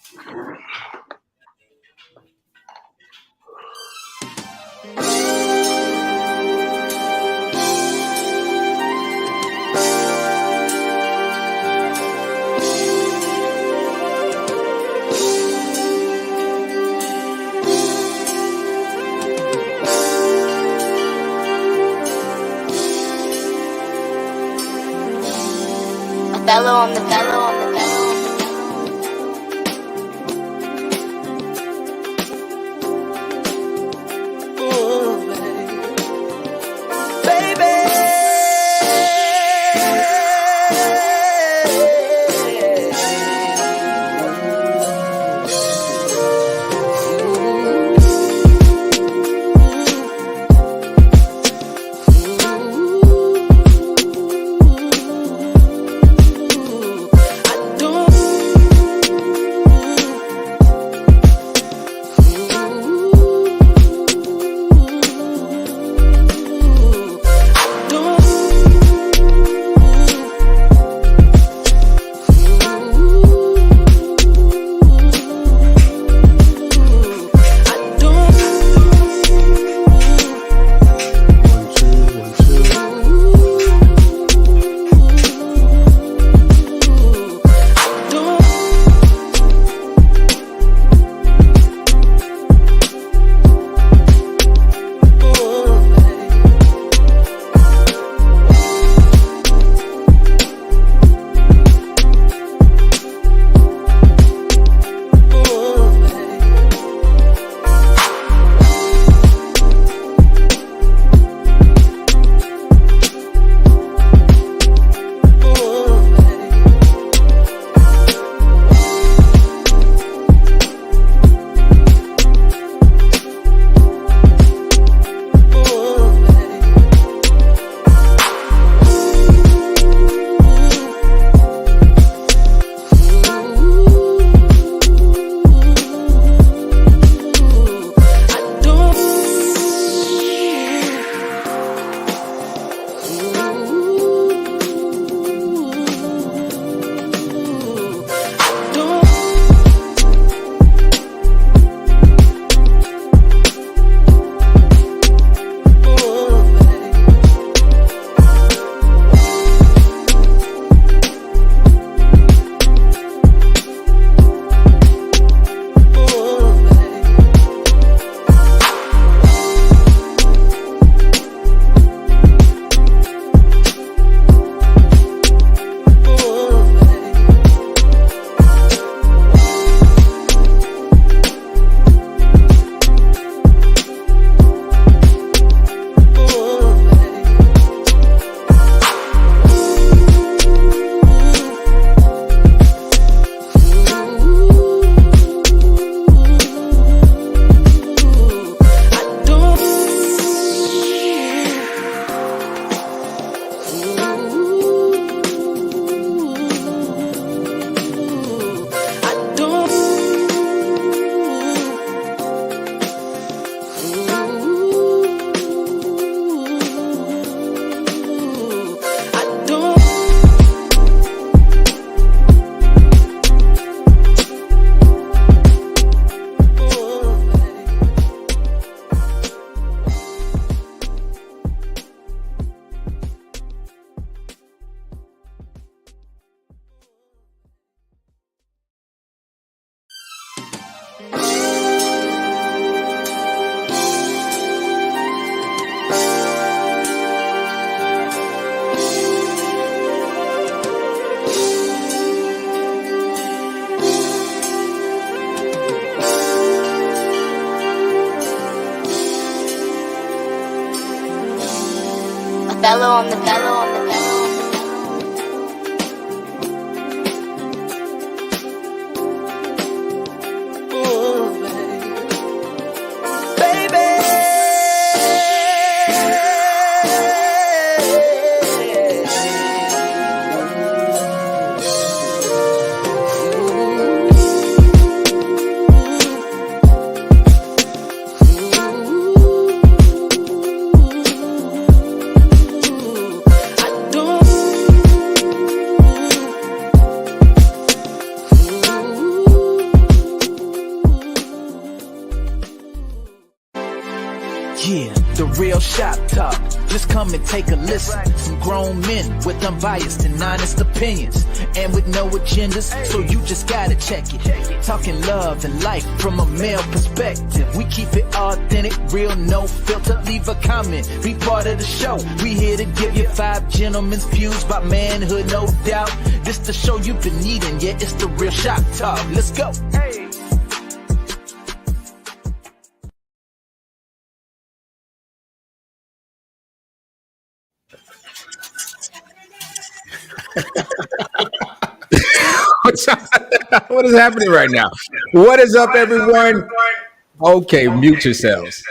Fellow on the fellow on the fellow. Fellow on the fellow on the fellow. I Yeah, the real shop talk. Just come and take a listen. Some grown men with unbiased and honest opinions, and with no agendas, so you just gotta check it. Talking love and life from a male perspective. We keep it authentic, real, no filter. Leave a comment, be part of the show. We here to give you 5 gentlemen's views about manhood, no doubt. This the show you've been needing, yeah, it's the real shop talk. Let's go. Hey. What is happening right now? What is up, everyone? Okay, mute yourselves.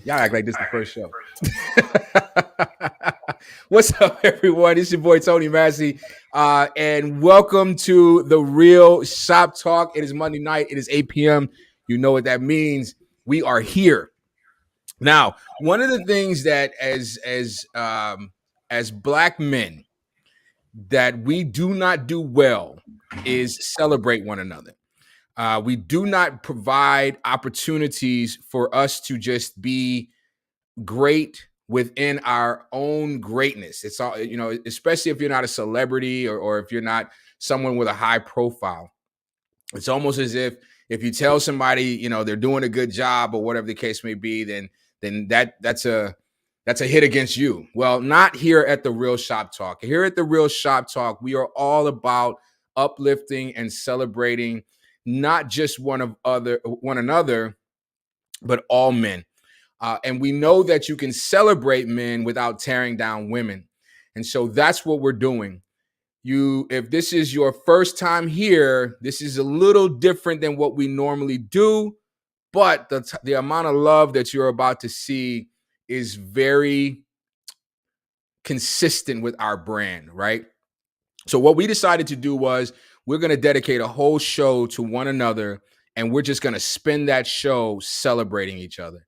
Y'all act like this is the first show. What's up, everyone? It's your boy Tony Massey, and welcome to the Real Shop Talk. It is Monday night. It is 8 p.m. You know what that means. We are here now. One of the things that, as Black men, that we do not do well is celebrate one another. We do not provide opportunities for us to just be great within our own greatness. It's all, especially if you're not a celebrity or if you're not someone with a high profile. It's almost as if you tell somebody, they're doing a good job or whatever the case may be, then that's a hit against you. Well, not here at the Real Shop Talk. Here at the Real Shop Talk, we are all about uplifting and celebrating not just one another, but all men. And we know that you can celebrate men without tearing down women. And so that's what we're doing. If this is your first time here, this is a little different than what we normally do, but the amount of love that you're about to see is very consistent with our brand, right? So what we decided to do was we're going to dedicate a whole show to one another, and we're just going to spend that show celebrating each other.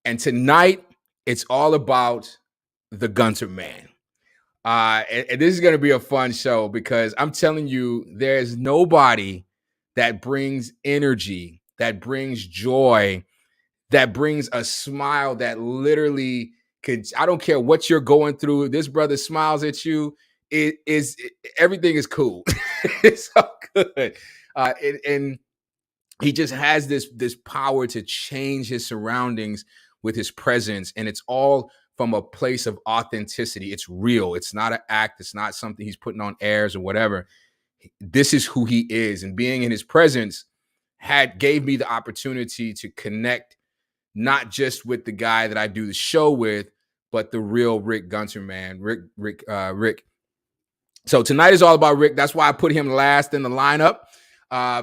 And tonight, it's all about the Gunter Man. And this is going to be a fun show because I'm telling you, there's nobody that brings energy, that brings joy, that brings a smile that literally I don't care what you're going through. This brother smiles at you. Everything is cool. It's so good. And he just has this power to change his surroundings with his presence. And it's all from a place of authenticity. It's real. It's not an act. It's not something he's putting on airs or whatever. This is who he is. And being in his presence gave me the opportunity to connect not just with the guy that I do the show with, but the real Rick Gunter Man, Rick. So tonight is all about Rick. That's why I put him last in the lineup,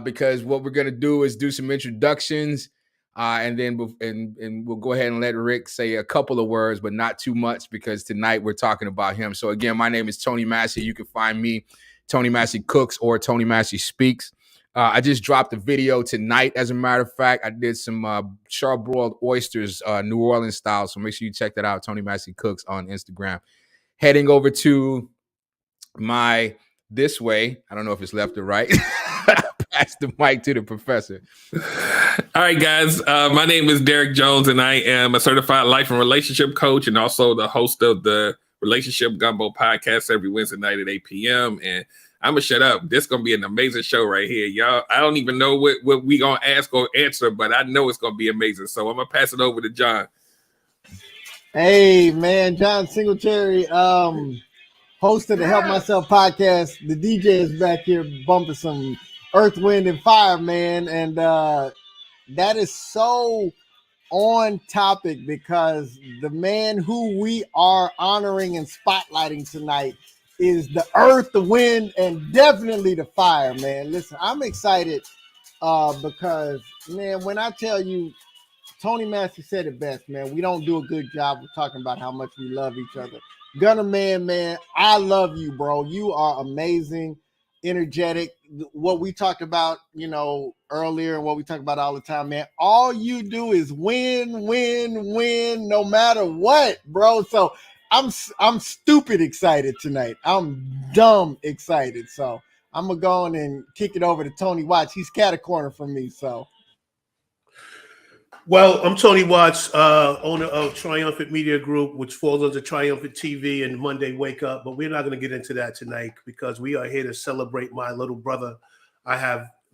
because what we're going to do is do some introductions, and then we'll go ahead and let Rick say a couple of words, but not too much, because tonight we're talking about him. So again, my name is Tony Massey. You can find me, Tony Massey Cooks or Tony Massey Speaks. I just dropped a video tonight. As a matter of fact, I did some charbroiled oysters, New Orleans style. So make sure you check that out. Tony Massey Cooks on Instagram. Heading over to this way. I don't know if it's left or right. Pass the mic to the professor. All right, guys. My name is Derek Jones, and I am a certified life and relationship coach and also the host of the Relationship Gumbo podcast every Wednesday night at 8 p.m. And I'm going to shut up. This is going to be an amazing show right here, y'all. I don't even know what we going to ask or answer, but I know it's going to be amazing. So I'm going to pass it over to John. Hey, man, John Singletary, host of the Help Myself podcast. The DJ is back here bumping some Earth, Wind, and Fire, man. And that is so on topic because the man who we are honoring and spotlighting tonight is the earth, the wind, and definitely the fire, man. Listen, I'm excited because, man, when I tell you, Tony Massey said it best, man. We don't do a good job of talking about how much we love each other. Gunter Man, I love you, bro. You are amazing, energetic. What we talked about, earlier and what we talk about all the time, man. All you do is win, win, win, no matter what, bro. So I'm stupid excited tonight. I'm dumb excited. So I'm gonna go on and kick it over to Tony Watts. He's cat a corner from me. So Well, I'm Tony Watts, owner of Triumphant Media Group, which falls under Triumphant TV and Monday Wake Up. But we're not going to get into that tonight because we are here to celebrate my little brother.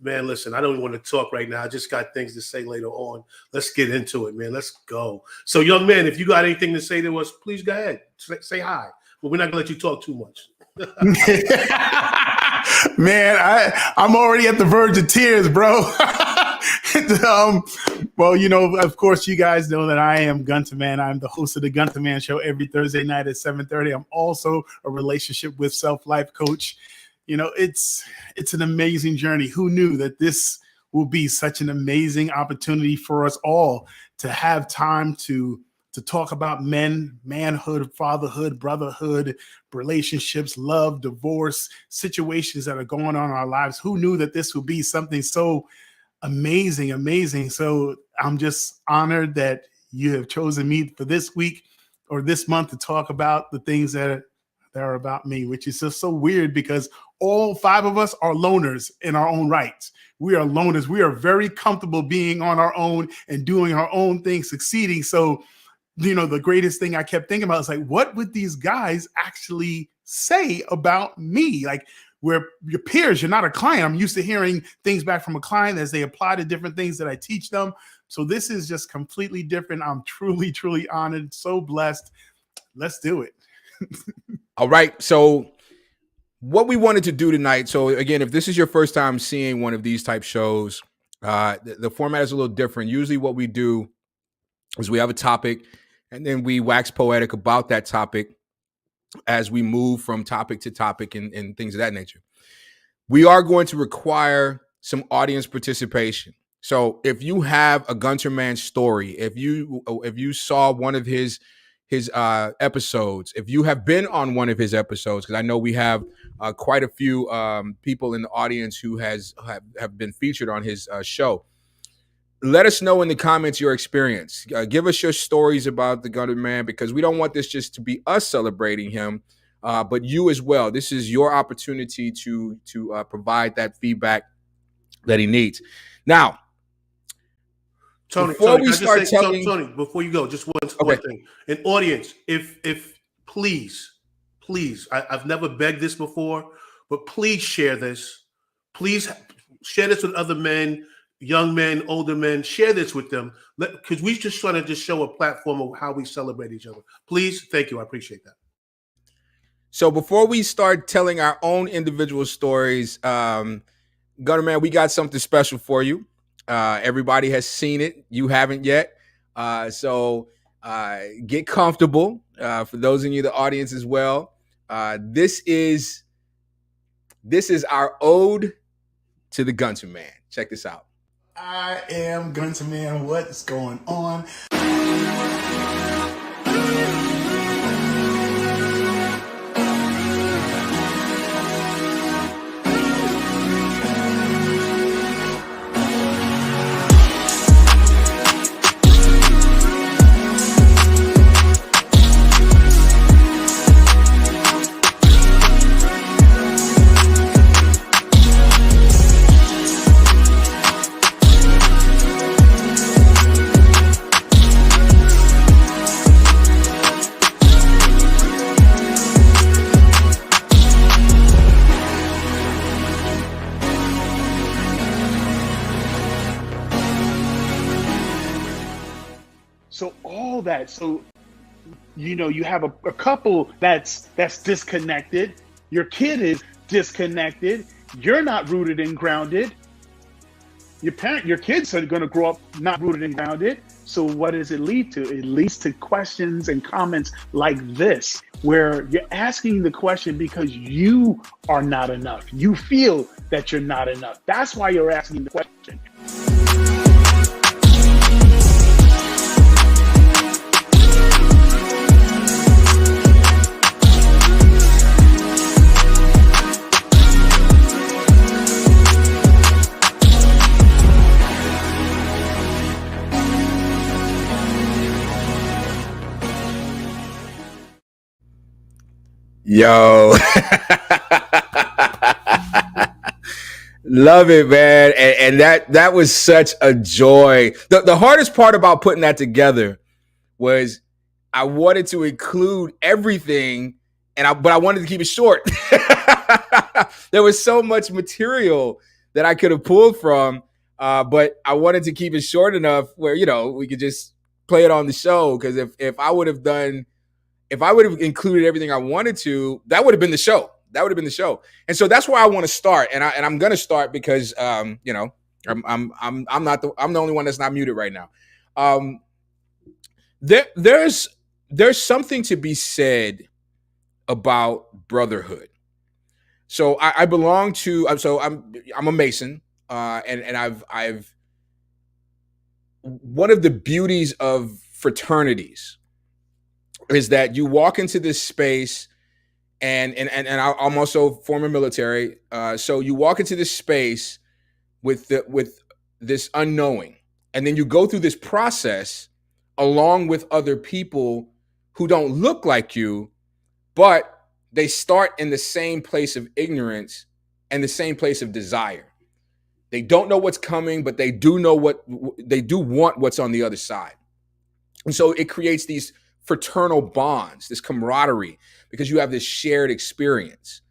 Man, listen, I don't even want to talk right now. I just got things to say later on. Let's get into it, man. Let's go. So, young man, if you got anything to say to us, please go ahead. Say hi. But we're not going to let you talk too much. Man, I'm already at the verge of tears, bro. Well, of course, you guys know that I am Gunter Man. I'm the host of the Gunter Man Show every Thursday night at 7:30. I'm also a relationship with self-life coach. It's an amazing journey. Who knew that this will be such an amazing opportunity for us all to have time to talk about manhood, fatherhood, brotherhood, relationships, love, divorce, situations that are going on in our lives. Who knew that this would be something so amazing. So I'm just honored that you have chosen me for this week or this month to talk about the things that are about me, which is just so weird because all 5 of us are loners in our own rights. We are loners. We are very comfortable being on our own and doing our own thing, succeeding. So, the greatest thing I kept thinking about is like, what would these guys actually say about me? Like, we're your peers, you're not a client. I'm used to hearing things back from a client as they apply to different things that I teach them. So this is just completely different. I'm truly, truly honored, so blessed. Let's do it. All right. So what we wanted to do tonight. So again, if this is your first time seeing one of these type shows, the format is a little different. Usually what we do is we have a topic and then we wax poetic about that topic as we move from topic to topic and things of that nature. We are going to require some audience participation. So if you have a Gunter Man story, if you saw one of his episodes, if you have been on one of his episodes, because I know we have quite a few people in the audience who have been featured on his show. Let us know in the comments your experience. Give us your stories about the Gunter Man, because we don't want this just to be us celebrating him, but you as well. This is your opportunity to provide that feedback that he needs. Now, Tony, before you go, just one thing. An audience, if please, I've never begged this before, but please share this. Please share this with other men, young men, older men. Share this with them, because we just trying to just show a platform of how we celebrate each other. Please, thank you. I appreciate that. So before we start telling our own individual stories, Gunter Man, we got something special for you. Everybody has seen it. You haven't yet. So get comfortable. For those of you in the audience as well, this is our ode to the Gunter Man. Check this out. I am Gunter Man. What's going on? So you have a couple that's disconnected. Your kid is disconnected. You're not rooted and grounded. Your kids are going to grow up not rooted and grounded. So what does it lead to? It leads to questions and comments like this, where you're asking the question because you are not enough. You feel that you're not enough. That's why you're asking the question. Yo, Love it, man. And that was such a joy. The hardest part about putting that together was I wanted to include everything, but I wanted to keep it short. There was so much material that I could have pulled from, but I wanted to keep it short enough where, you know, we could just play it on the show. Because if I would have included everything I wanted to, that would have been the show. That would have been the show. And so that's where I want to start. And I'm going to start because, you know, I'm the only one that's not muted right now. There's something to be said about brotherhood. So I belong to. So I'm a Mason, and I've one of the beauties of fraternities is that you walk into this space, and I'm also former military. So you walk into this space with this unknowing, and then you go through this process along with other people who don't look like you, but they start in the same place of ignorance and the same place of desire. They don't know what's coming, but they do want what's on the other side. And so it creates these fraternal bonds, this camaraderie, because you have this shared experience.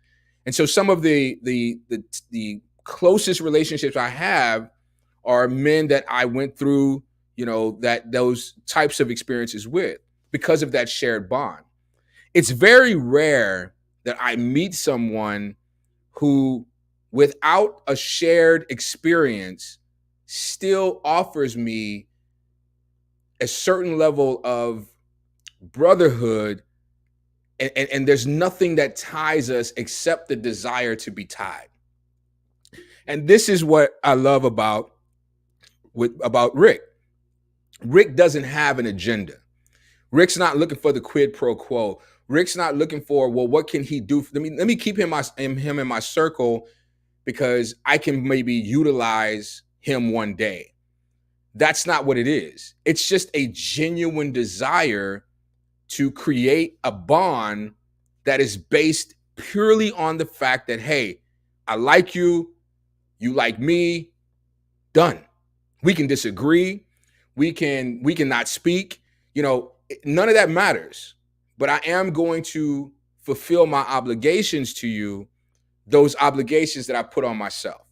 And so some of the closest relationships I have are men that I went through, you know, those types of experiences with, because of that shared bond. It's very rare that I meet someone who, without a shared experience, still offers me a certain level of brotherhood, and there's nothing that ties us except the desire to be tied. And this is what I love about Rick. Rick doesn't have an agenda. Rick's not looking for the quid pro quo. Rick's not looking for, well, what can he do? Let me keep him in my circle because I can maybe utilize him one day. That's not what it is. It's just a genuine desire to create a bond that is based purely on the fact that, hey, I like you, you like me, done. We can disagree. We can not speak. You know, none of that matters. But I am going to fulfill my obligations to you, those obligations that I put on myself.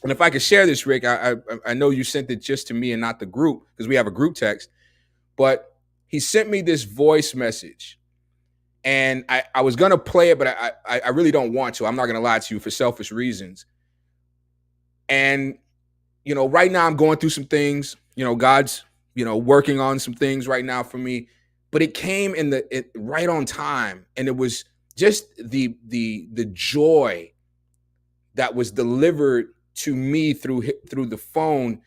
And if I could share this, Rick, I know you sent it just to me and not the group because we have a group text, but he sent me this voice message. And I was going to play it, but I really don't want to. I'm not going to lie to you for selfish reasons. And, you know, right now I'm going through some things, you know, God's, you know, working on some things right now for me. But it came right on time, and it was just the joy that was delivered to me through the phone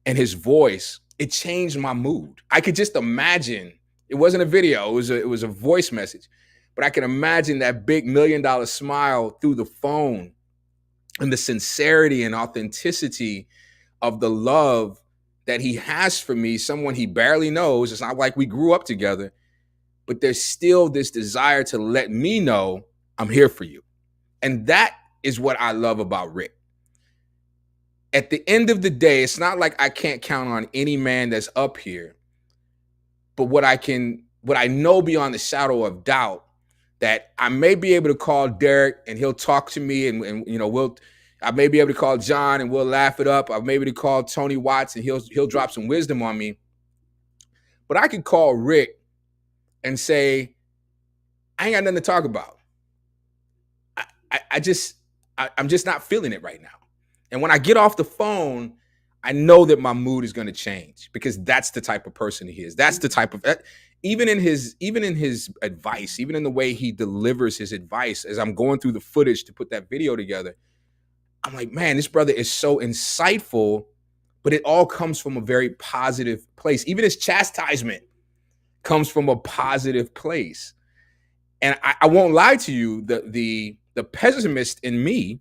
and his voice. It changed my mood. I could just imagine. It wasn't a video; it was a voice message, but I can imagine that big $1 million smile through the phone, and the sincerity and authenticity of the love that he has for me, someone he barely knows. It's not like we grew up together, but there's still this desire to let me know I'm here for you. And that is what I love about Rick. At the end of the day, it's not like I can't count on any man that's up here, but what I know beyond the shadow of doubt, that I may be able to call Derek and he'll talk to me, and you know, I may be able to call John and we'll laugh it up. I may be able to call Tony Watts and he'll drop some wisdom on me. But I could call Rick and say, I ain't got nothing to talk about. I'm just not feeling it right now. And when I get off the phone, I know that my mood is going to change, because that's the type of person he is. That's the type of, even in his advice, even in the way he delivers his advice, as I'm going through the footage to put that video together, I'm like, man, this brother is so insightful, but it all comes from a very positive place. Even his chastisement comes from a positive place. And I won't lie to you, the pessimist in me,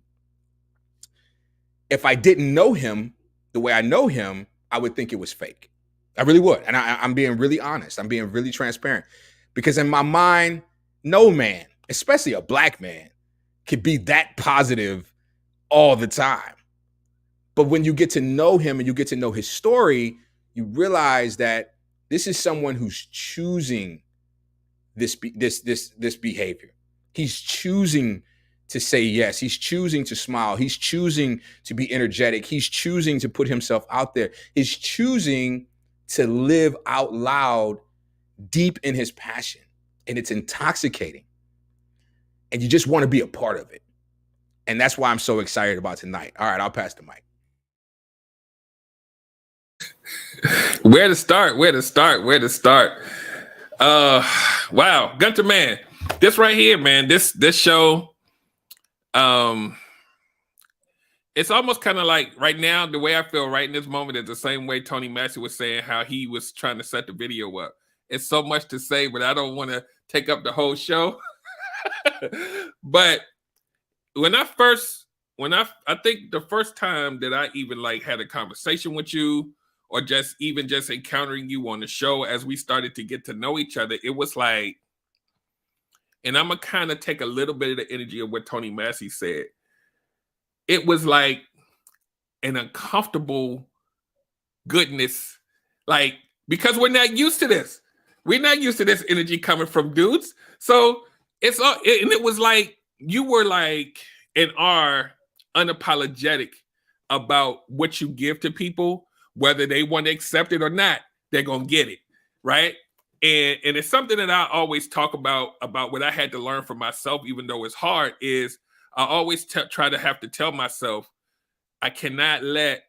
if I didn't know him the way I know him, I would think it was fake. I really would. And I'm being really honest. I'm being really transparent. Because in my mind, no man, especially a black man, could be that positive all the time. But when you get to know him and you get to know his story, you realize that this is someone who's choosing this behavior. He's choosing to say yes. He's choosing to smile. He's choosing to be energetic. He's choosing to put himself out there. He's choosing to live out loud deep in his passion. And it's intoxicating. And you just want to be a part of it. And that's why I'm so excited about tonight. All right, I'll pass the mic. Where to start? Wow, Gunter Man, this right here, man, this show, it's almost kind of like right now, the way I feel right in this moment is the same way Tony Massey was saying how he was trying to set the video up. It's so much to say, but I don't want to take up the whole show. But I think the first time that I even like had a conversation with you, or just encountering you on the show as we started to get to know each other, it was like, and I'm gonna kind of take a little bit of the energy of what Tony Massey said. It was like an uncomfortable goodness, like, because we're not used to this. We're not used to this energy coming from dudes. So and it was like, you were like, and are unapologetic about what you give to people, whether they want to accept it or not, they're going to get it, right? And it's something that I always talk about what I had to learn for myself, even though it's hard, is I always try to have to tell myself, I cannot let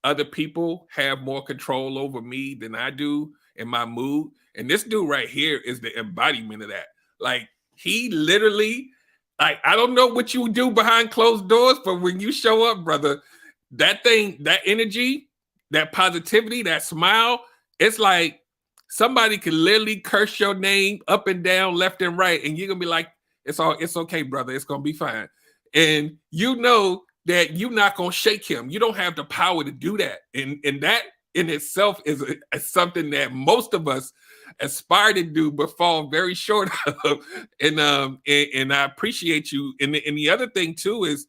other people have more control over me than I do in my mood. And this dude right here is the embodiment of that. Like, he literally, like, I don't know what you do behind closed doors, but when you show up, brother, that thing, that energy, that positivity, that smile, it's like somebody can literally curse your name up and down, left and right, and you're gonna be like, it's okay, brother, it's gonna be fine. And you know that you're not gonna shake him. You don't have the power to do that. And that in itself is something that most of us aspire to do, but fall very short of. And I appreciate you. And the other thing too is,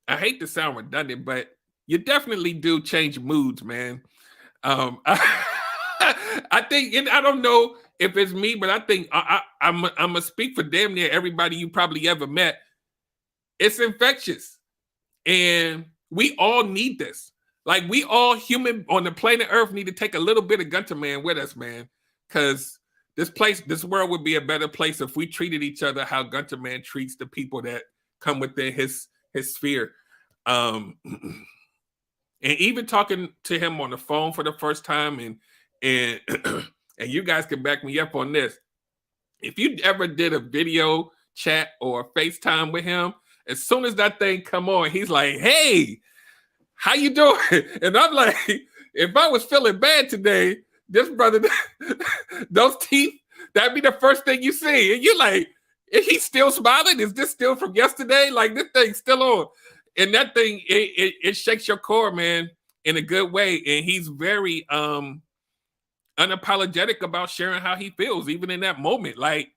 I hate to sound redundant, but you definitely do change moods, man. I think, and I don't know if it's me, but I think I'm gonna speak for damn near everybody you probably ever met. It's infectious, and we all need this. Like, we all human on the planet Earth need to take a little bit of Gunter Man with us, man, because this world would be a better place if we treated each other how Gunter Man treats the people that come within his sphere. And even talking to him on the phone for the first time, and and you guys can back me up on this. If you ever did a video chat or FaceTime with him, as soon as that thing come on, he's like, "Hey, how you doing?" And I'm like, if I was feeling bad today, this brother, those teeth, that'd be the first thing you see. And you're like, is he still smiling? Is this still from yesterday? Like, this thing's still on. And that thing, it shakes your core, man, in a good way. And he's very unapologetic about sharing how he feels, even in that moment. Like,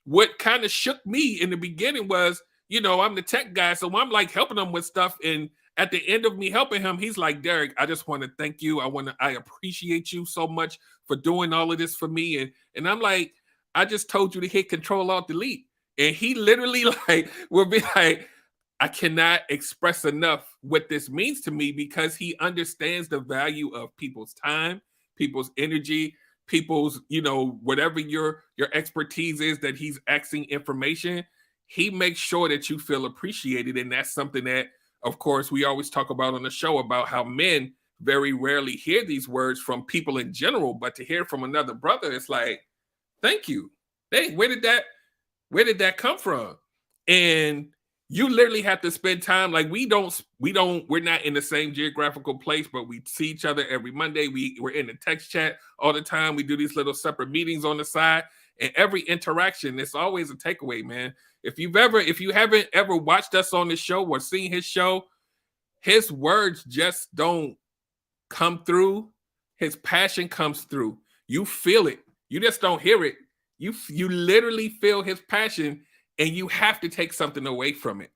what kind of shook me in the beginning was, you know, I'm the tech guy, so I'm like helping him with stuff. And at the end of me helping him, he's like, "Derek, I just want to thank you. I appreciate you so much for doing all of this for me." And I'm like, "I just told you to hit Control-Alt-Delete." And he literally like will be like, "I cannot express enough what this means to me," because he understands the value of people's time, people's energy, people's, you know, whatever your expertise is that he's asking information. He makes sure that you feel appreciated. And that's something that, of course, we always talk about on the show, about how men very rarely hear these words from people in general, but to hear from another brother, it's like, thank you. Hey, where did that come from? And you literally have to spend time. Like, we're not in the same geographical place, but we see each other every Monday. We're in the text chat all the time. We do these little separate meetings on the side, and every interaction, it's always a takeaway, man. If you haven't ever watched us on the show or seen his show, his words just don't come through. His passion comes through. You feel it. You just don't hear it. You literally feel his passion, and you have to take something away from it.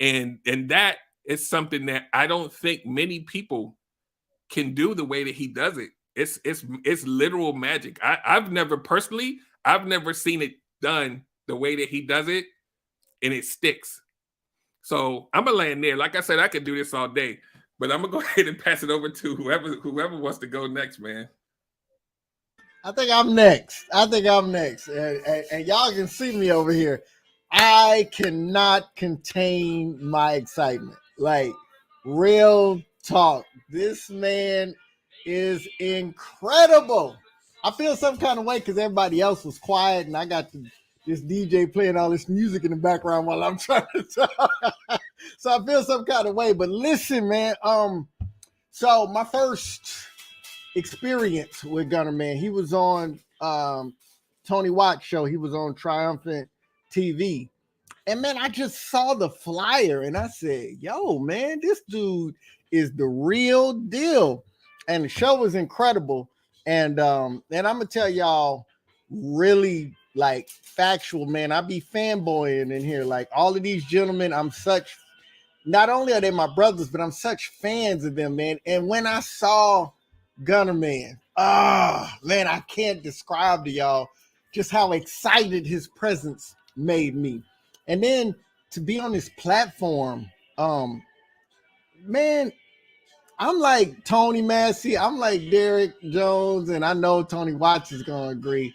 And that is something that I don't think many people can do the way that he does it. It's literal magic. I've never seen it done the way that he does it, and it sticks. So I'm gonna land there. Like I said, I could do this all day, but I'm gonna go ahead and pass it over to whoever wants to go next, man. I think I'm next. And y'all can see me over here. I cannot contain my excitement. Like, real talk. This man is incredible. I feel some kind of way because everybody else was quiet and I got this DJ playing all this music in the background while I'm trying to talk. So I feel some kind of way. But listen, man. So my first experience with Gunter Man, he was on Tony Watt's show. He was on Triumphant TV. And man, I just saw the flyer and I said, yo, man, this dude is the real deal. And the show was incredible. And I'm gonna tell y'all really like factual, man. I be fanboying in here. Like all of these gentlemen, not only are they my brothers, but I'm such fans of them, man. And when I saw Gunter Man, man, I can't describe to y'all just how excited his presence made me. And then to be on this platform, man, I'm like Tony Massey, I'm like Derek Jones, and I know Tony Watts is gonna agree.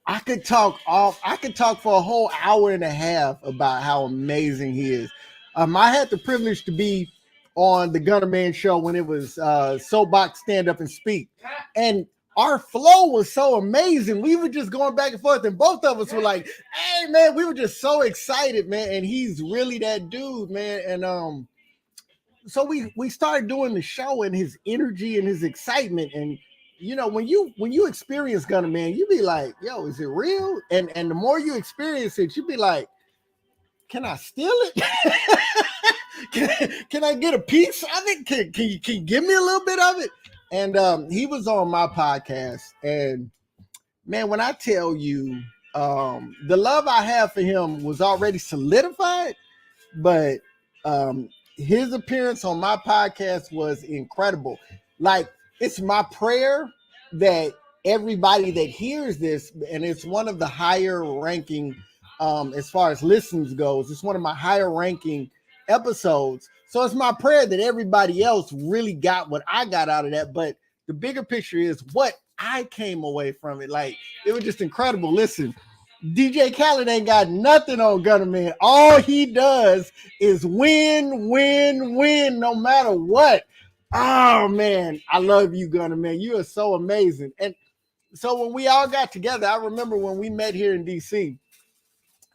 I could talk for a whole hour and a half about how amazing he is. I had the privilege to be on the Gunter Man Show when it was Soapbox Stand Up and Speak. And our flow was so amazing. We were just going back and forth, and both of us were like, hey, man, we were just so excited, man. And he's really that dude, man. And so we started doing the show, and his energy and his excitement. And, you know, when you experience Gunter Man, you be like, yo, is it real? And the more you experience it, you be like, can I steal it? Can I get a piece of it? Can you give me a little bit of it? And he was on my podcast. And man, when I tell you the love I have for him was already solidified, but his appearance on my podcast was incredible. Like, it's my prayer that everybody that hears this, and it's one of the higher ranking as far as listens goes, it's one of my higher ranking episodes. So it's my prayer that everybody else really got what I got out of that. But the bigger picture is what I came away from it. Like, it was just incredible. Listen, DJ Khaled ain't got nothing on Gunter Man. All he does is win, win, win, no matter what. Oh man, I love you, Gunter Man. You are so amazing. And so when we all got together, I remember when we met here in DC,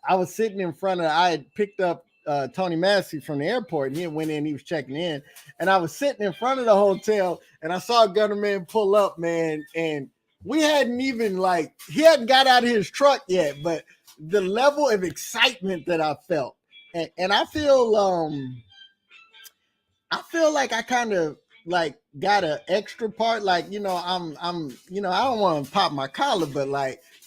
I was sitting in front of, I had picked up Tony Massey from the airport, and he went in, he was checking in, and I was sitting in front of the hotel, and I saw Gunter Man pull up, man, and we hadn't even he hadn't got out of his truck yet, but the level of excitement that I felt, and I feel like I kind of got an extra part, I'm I don't want to pop my collar, but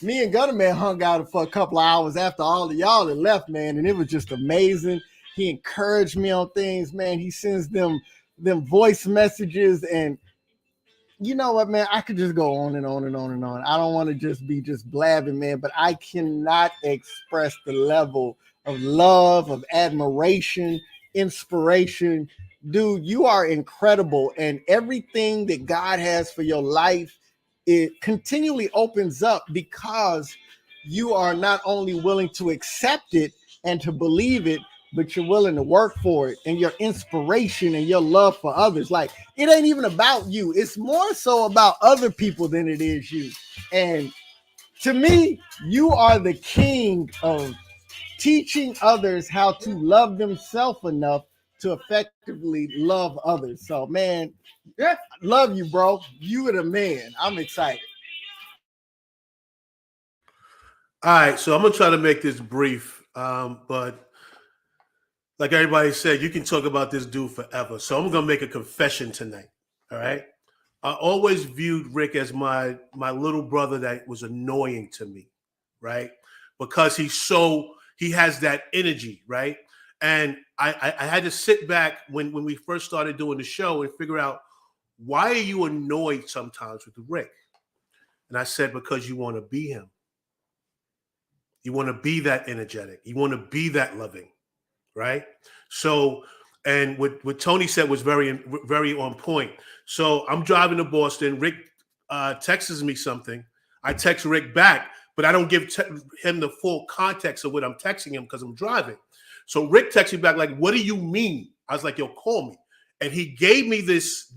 me and Gunter Man hung out for a couple of hours after all of y'all had left, man, and it was just amazing. He encouraged me on things, man. He sends them voice messages, and you know what, man? I could just go on and on and on and on. I don't want to just be blabbing, man, but I cannot express the level of love, of admiration, inspiration. Dude, you are incredible, and everything that God has for your life, it continually opens up because you are not only willing to accept it and to believe it, but you're willing to work for it, and your inspiration and your love for others. Like, it ain't even about you. It's more so about other people than it is you. And to me, you are the king of teaching others how to love themselves enough to effectively love others. So, man, yeah, love you, bro. You are the man. I'm excited. All right, so I'm gonna try to make this brief, but like everybody said, you can talk about this dude forever. So I'm gonna make a confession tonight. All right, I always viewed Rick as my little brother that was annoying to me, right? Because he has that energy, right? And I had to sit back when we first started doing the show and figure out, why are you annoyed sometimes with Rick? And I said, because you want to be him. You want to be that energetic. You want to be that loving, right? So, and what Tony said was very, very on point. So I'm driving to Boston. Rick texts me something. I text Rick back, but I don't give him the full context of what I'm texting him because I'm driving. So Rick texts me back like, what do you mean? I was like, yo, call me. And he gave me this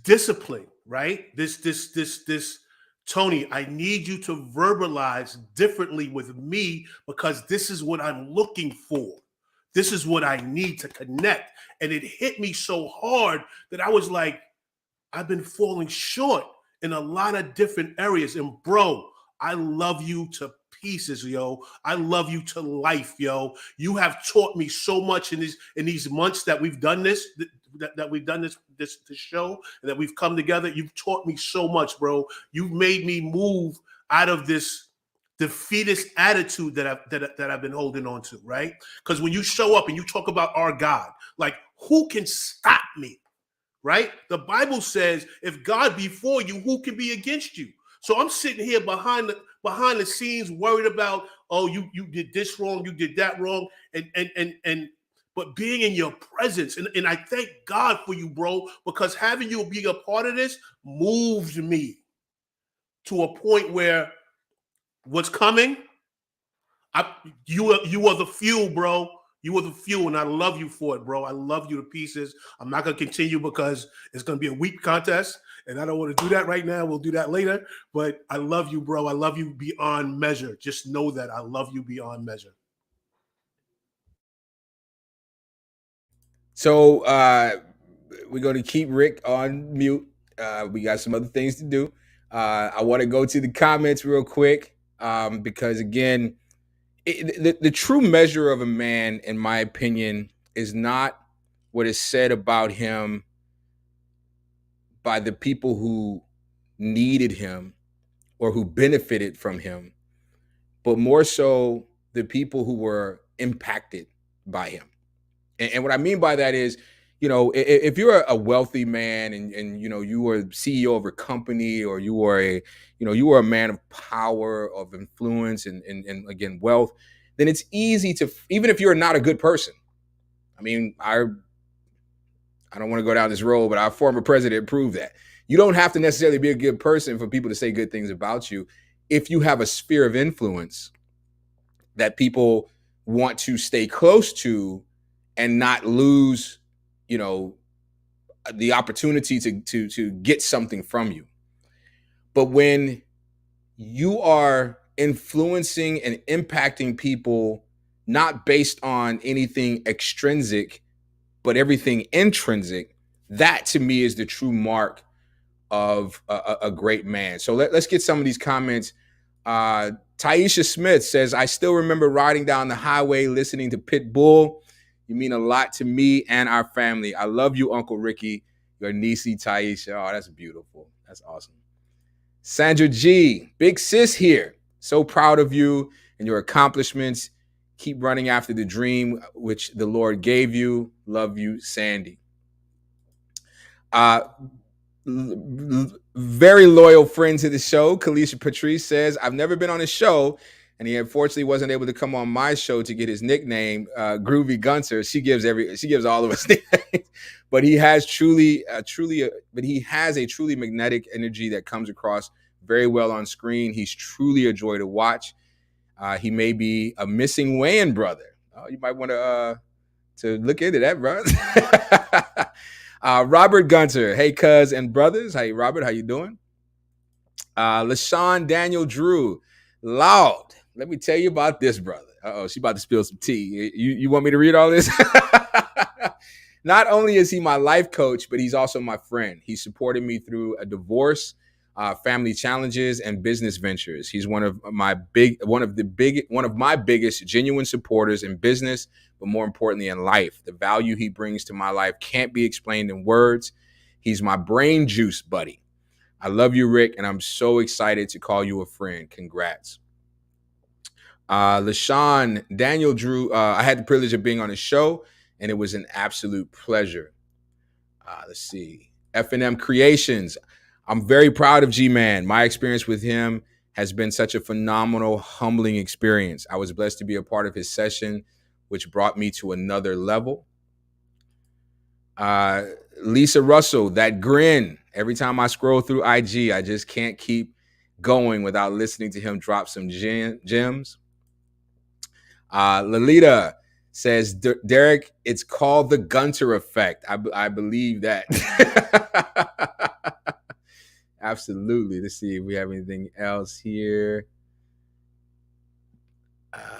discipline, right? This Tony, I need you to verbalize differently with me because this is what I'm looking for. This is what I need to connect. And it hit me so hard that I was like, I've been falling short in a lot of different areas. And bro, I love you to pieces, yo. I love you to life, yo. You have taught me so much in these months that we've done this, that we've done this show, and that we've come together. You've taught me so much, bro. You've made me move out of this defeatist attitude that I've been holding on to, right? Because when you show up and you talk about our God, like, who can stop me, right? The Bible says, if God be for you, who can be against you? So I'm sitting here behind the scenes worried about, oh, you did this wrong, you did that wrong, and but being in your presence, and I thank God for you, bro, because having you be a part of this moves me to a point where what's coming, you are the fuel, bro. You are the fuel, and I love you for it, bro. I love you to pieces. I'm not going to continue because it's going to be a weak contest, and I don't want to do that right now. We'll do that later, but I love you, bro. I love you beyond measure. Just know that I love you beyond measure. So we're going to keep Rick on mute. We got some other things to do. I want to go to the comments real quick because, again, the true measure of a man, in my opinion, is not what is said about him by the people who needed him or who benefited from him, but more so the people who were impacted by him. And what I mean by that is, you know, if you're a wealthy man and you know, you were CEO of a company, or you were a man of power, of influence, and again, wealth, then it's easy to, even if you're not a good person. I mean, I don't want to go down this road, but our former president proved that. You don't have to necessarily be a good person for people to say good things about you. If you have a sphere of influence that people want to stay close to and not lose, you know, the opportunity to get something from you. But when you are influencing and impacting people not based on anything extrinsic, but everything intrinsic, that to me is the true mark of a great man. So let's get some of these comments. Taisha Smith says, I still remember riding down the highway listening to Pitbull. You mean a lot to me and our family. I love you, Uncle Ricky. Your niecey Taisha. Oh, that's beautiful. That's awesome. Sandra G, big sis here. So proud of you and your accomplishments. Keep running after the dream which the Lord gave you. Love you, Sandy. Very loyal friend to the show, Kalisha Patrice says, I've never been on a show, and he unfortunately wasn't able to come on my show to get his nickname, Groovy Gunter. She gives all of us nicknames, but he has a truly magnetic energy that comes across very well on screen. He's truly a joy to watch. He may be a missing Wayans brother. Oh, you might want to look into that, bro. Robert Gunter, hey cuz and brothers. Hey Robert, how you doing? LaShawn Daniel Drew, loud. Let me tell you about this brother. She about to spill some tea. You want me to read all this? Not only is he my life coach, but he's also my friend. He supported me through a divorce, family challenges, and business ventures. He's one of my biggest genuine supporters in business, but more importantly in life. The value he brings to my life can't be explained in words. He's my brain juice buddy. I love you, Rick, and I'm so excited to call you a friend. Congrats. LaShawn Daniel Drew, I had the privilege of being on his show, and it was an absolute pleasure. Let's see. F&M Creations. I'm very proud of G-Man. My experience with him has been such a phenomenal, humbling experience. I was blessed to be a part of his session, which brought me to another level. Lisa Russell, that grin. Every time I scroll through IG, I just can't keep going without listening to him drop some gems. Lalita says, Derek, it's called the Gunter effect. I believe that. Absolutely. Let's see if we have anything else here.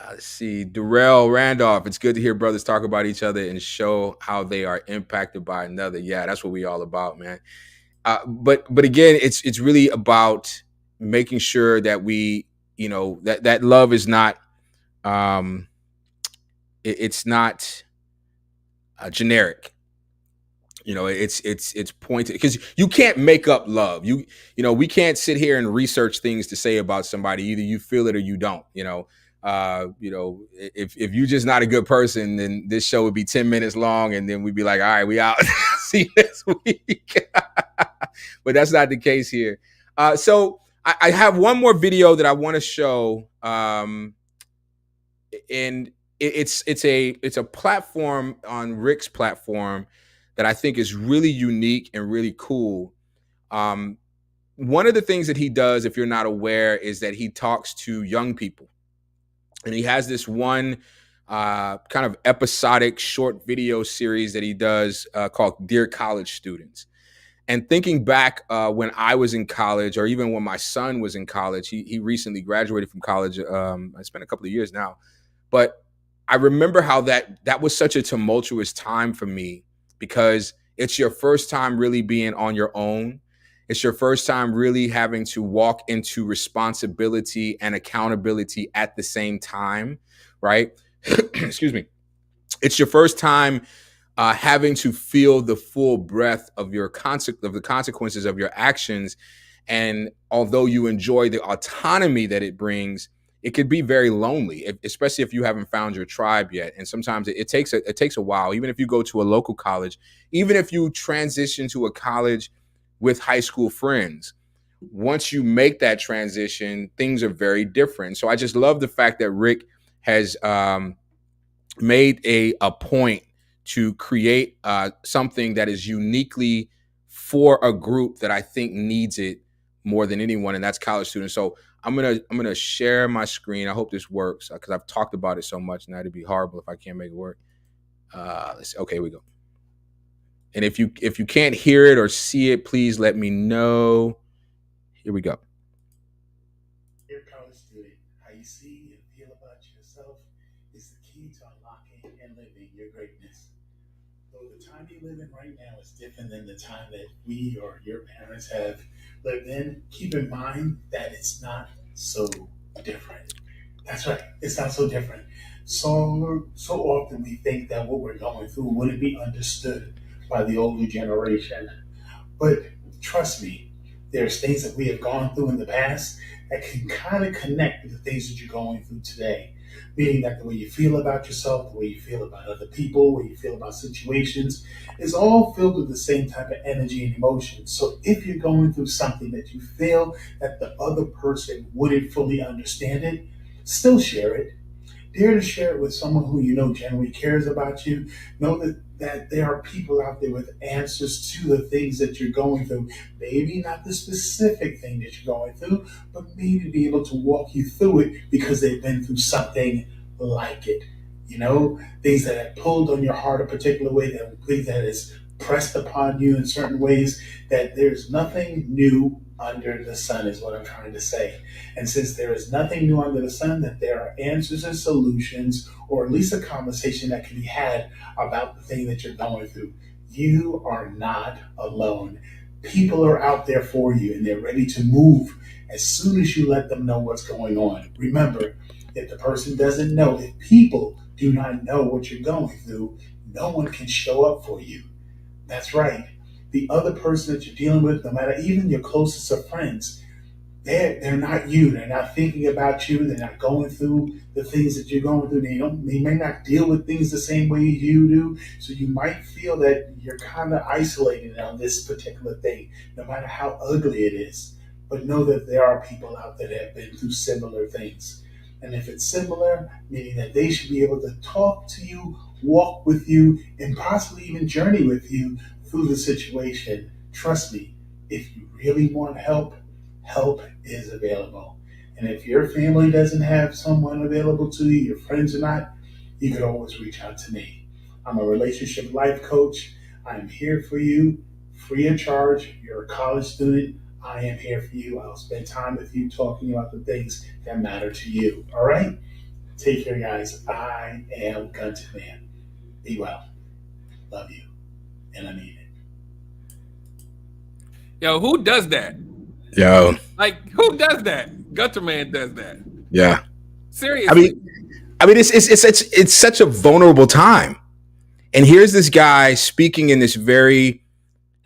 Let's see. Darrell Randolph. It's good to hear brothers talk about each other and show how they are impacted by another. Yeah, that's what we all about, man. But again, it's really about making sure that we, that love is not, it's not generic. It's pointed, because you can't make up love. We can't sit here and research things to say about somebody. Either you feel it or you don't. If you're just not a good person, then this show would be 10 minutes long, and then we'd be like, all right, we out. See you next week. But that's not the case here. So I have one more video that I want to show, and it's a platform on Rick's platform that I think is really unique and really cool. One of the things that he does, if you're not aware, is that he talks to young people. And he has this one kind of episodic short video series that he does called Dear College Students. And thinking back when I was in college, or even when my son was in college, he recently graduated from college. I spent a couple of years now. But I remember how that was such a tumultuous time for me, because it's your first time really being on your own. It's your first time really having to walk into responsibility and accountability at the same time, right? Excuse me. It's your first time having to feel the full breadth of the consequences of your actions. And although you enjoy the autonomy that it brings, it could be very lonely, especially if you haven't found your tribe yet. And sometimes it takes a while. Even if you go to a local college, even if you transition to a college with high school friends, once you make that transition, things are very different. So I just love the fact that Rick has made a point to create something that is uniquely for a group that I think needs it more than anyone, and that's college students. So I'm gonna share my screen. I hope this works, because I've talked about it so much, and it'd be horrible if I can't make it work. Let's see. Okay, here we go. And if you can't hear it or see it, please let me know. Here we go. Dear college student, how you see and feel about yourself is the key to unlocking and living your greatness. Though the time you live in right now is different than the time that we or your parents have lived in, keep in mind that it's not so different. That's right, it's not so different. So often we think that what we're going through wouldn't be understood by the older generation. But trust me, there's things that we have gone through in the past that can kind of connect with the things that you're going through today. Meaning that the way you feel about yourself, the way you feel about other people, the way you feel about situations, is all filled with the same type of energy and emotion. So if you're going through something that you feel that the other person wouldn't fully understand it, still share it. Dare to share it with someone who you know genuinely cares about you. Know that there are people out there with answers to the things that you're going through. Maybe not the specific thing that you're going through, but maybe be able to walk you through it because they've been through something like it. Things that have pulled on your heart a particular way, things that has pressed upon you in certain ways, that there's nothing new under the sun is what I'm trying to say. And since there is nothing new under the sun, that there are answers and solutions, or at least a conversation that can be had about the thing that you're going through. You are not alone. People are out there for you, and they're ready to move as soon as you let them know what's going on. Remember, if the person doesn't know, if people do not know what you're going through, no one can show up for you. That's right. The other person that you're dealing with, no matter even your closest of friends, they're not you. They're not thinking about you. They're not going through the things that you're going through. They may not deal with things the same way you do. So you might feel that you're kind of isolated on this particular thing, no matter how ugly it is. But know that there are people out there that have been through similar things. And if it's similar, meaning that they should be able to talk to you, walk with you, and possibly even journey with you through the situation. Trust me, if you really want help, help is available. And if your family doesn't have someone available to you, your friends or not, you can always reach out to me. I'm a relationship life coach. I am here for you, free of charge. You're a college student. I am here for you. I'll spend time with you talking about the things that matter to you. All right? Take care, guys. I am Gunter Man. Be well. Love you. And I mean it. Yo, who does that? Yo, Like, who does that? Gunter Man does that. yeah. Seriously. I mean, it's such a vulnerable time, and here's this guy speaking in this very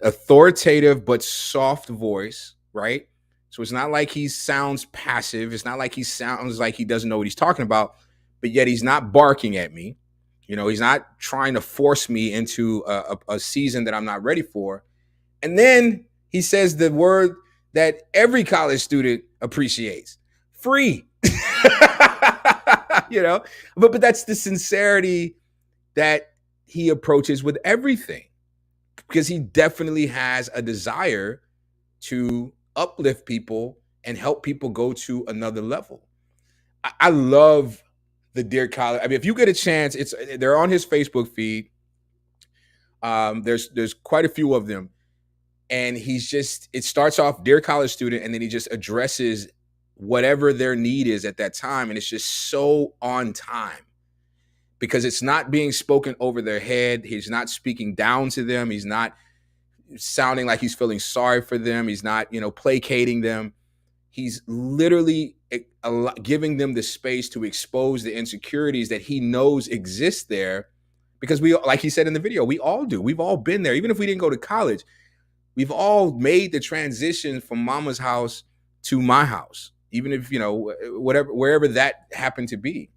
authoritative but soft voice, right? So it's not like he sounds passive. It's not like he sounds like he doesn't know what he's talking about, but yet he's not barking at me. You know, he's not trying to force me into a season that I'm not ready for. And then he says the word that every college student appreciates: free. You know, but that's the sincerity that he approaches with everything, because he definitely has a desire to uplift people and help people go to another level. I love the Dear College. I mean, if you get a chance, they're on his Facebook feed. There's quite a few of them. And it starts off Dear College Student, and then he just addresses whatever their need is at that time. And it's just so on time, because it's not being spoken over their head. He's not speaking down to them. He's not sounding like he's feeling sorry for them. He's not, placating them. He's literally giving them the space to expose the insecurities that he knows exist there, because like he said in the video, we all do. We've all been there. Even if we didn't go to college, we've all made the transition from mama's house to my house, even if, wherever that happened to be.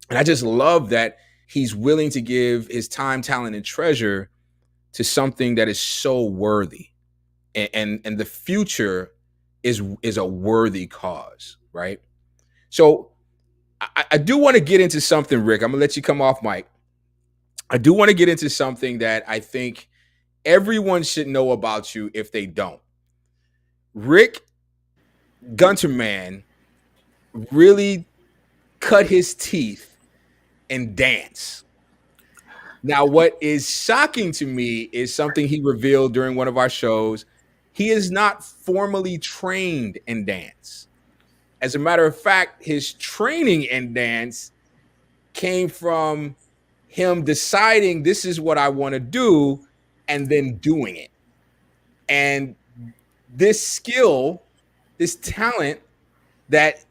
And I just love that he's willing to give his time, talent, and treasure to something that is so worthy. And the future is a worthy cause, right? So I do want to get into something, Rick. I'm gonna let you come off mic. I do want to get into something that I think everyone should know about you if they don't. Rick Gunterman really cut his teeth in dance. Now, what is shocking to me is something he revealed during one of our shows. He is not formally trained in dance. As a matter of fact, his training in dance came from him deciding this is what I want to do and then doing it. And this skill, this talent that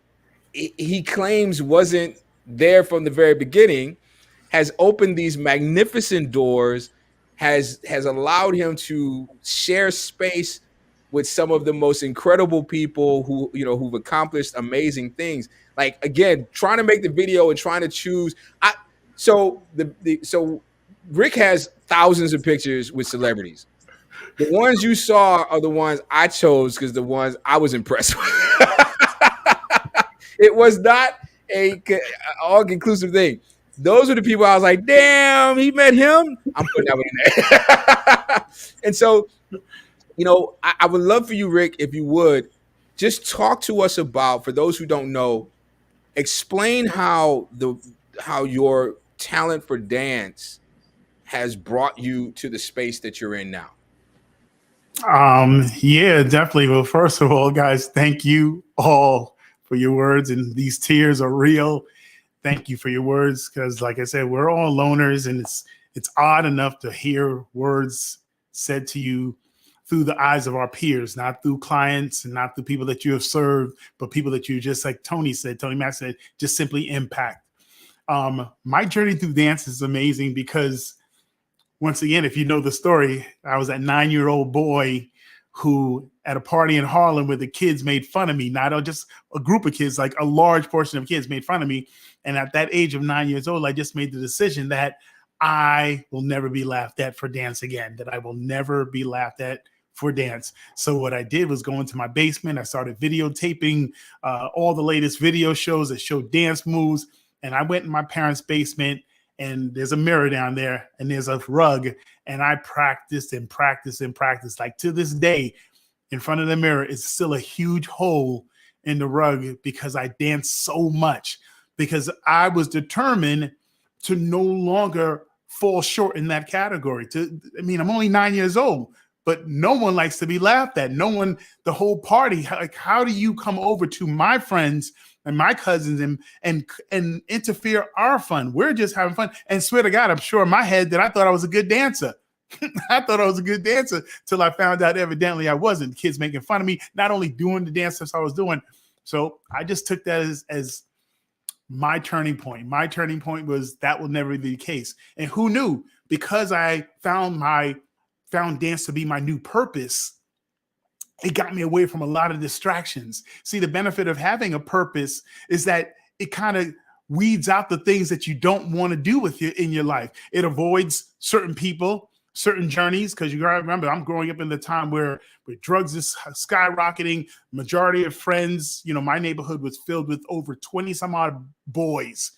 he claims wasn't there from the very beginning, has opened these magnificent doors, has allowed him to share space with some of the most incredible people who've accomplished amazing things. Like, again, trying to make the video and trying to choose. So Rick has thousands of pictures with celebrities. The ones you saw are the ones I chose because the ones I was impressed with. It was not a all-inclusive thing. Those are the people I was like, damn, he met him. I'm putting that one in there. And so, I would love for you, Rick, if you would, just talk to us about, for those who don't know, explain how your talent for dance has brought you to the space that you're in now. Yeah, definitely. Well, first of all, guys, thank you all for your words, and these tears are real. Thank you for your words, because like I said, we're all loners, and it's odd enough to hear words said to you through the eyes of our peers, not through clients and not through people that you have served, but people that you, just like Tony Mack said, just simply impact. My journey through dance is amazing because, once again, if you know the story, I was that 9-year-old boy who at a party in Harlem where the kids made fun of me, not just a group of kids, like a large portion of kids made fun of me. And at that age of 9 years old, I just made the decision that I will never be laughed at for dance again, that I will never be laughed at for dance. So what I did was go into my basement. I started videotaping all the latest video shows that show dance moves. And I went in my parents' basement, and there's a mirror down there and there's a rug. And I practiced and practiced and practiced. Like to this day, in front of the mirror is still a huge hole in the rug because I danced so much, because I was determined to no longer fall short in that category. I'm only 9 years old, but no one likes to be laughed at. No one, the whole party, like, how do you come over to my friends and my cousins and interfere our fun? We're just having fun. And swear to God, I'm sure in my head that I thought I was a good dancer. I thought I was a good dancer till I found out evidently I wasn't. Kids making fun of me, not only doing the dance steps I was doing. So I just took that as my turning point. My turning point was that will never be the case. And who knew? Because I found dance to be my new purpose, it got me away from a lot of distractions. See, the benefit of having a purpose is that it kind of weeds out the things that you don't want to do in your life. It avoids certain people, certain journeys, because you got to remember, I'm growing up in the time where drugs is skyrocketing. Majority of friends, my neighborhood was filled with over 20 some odd boys.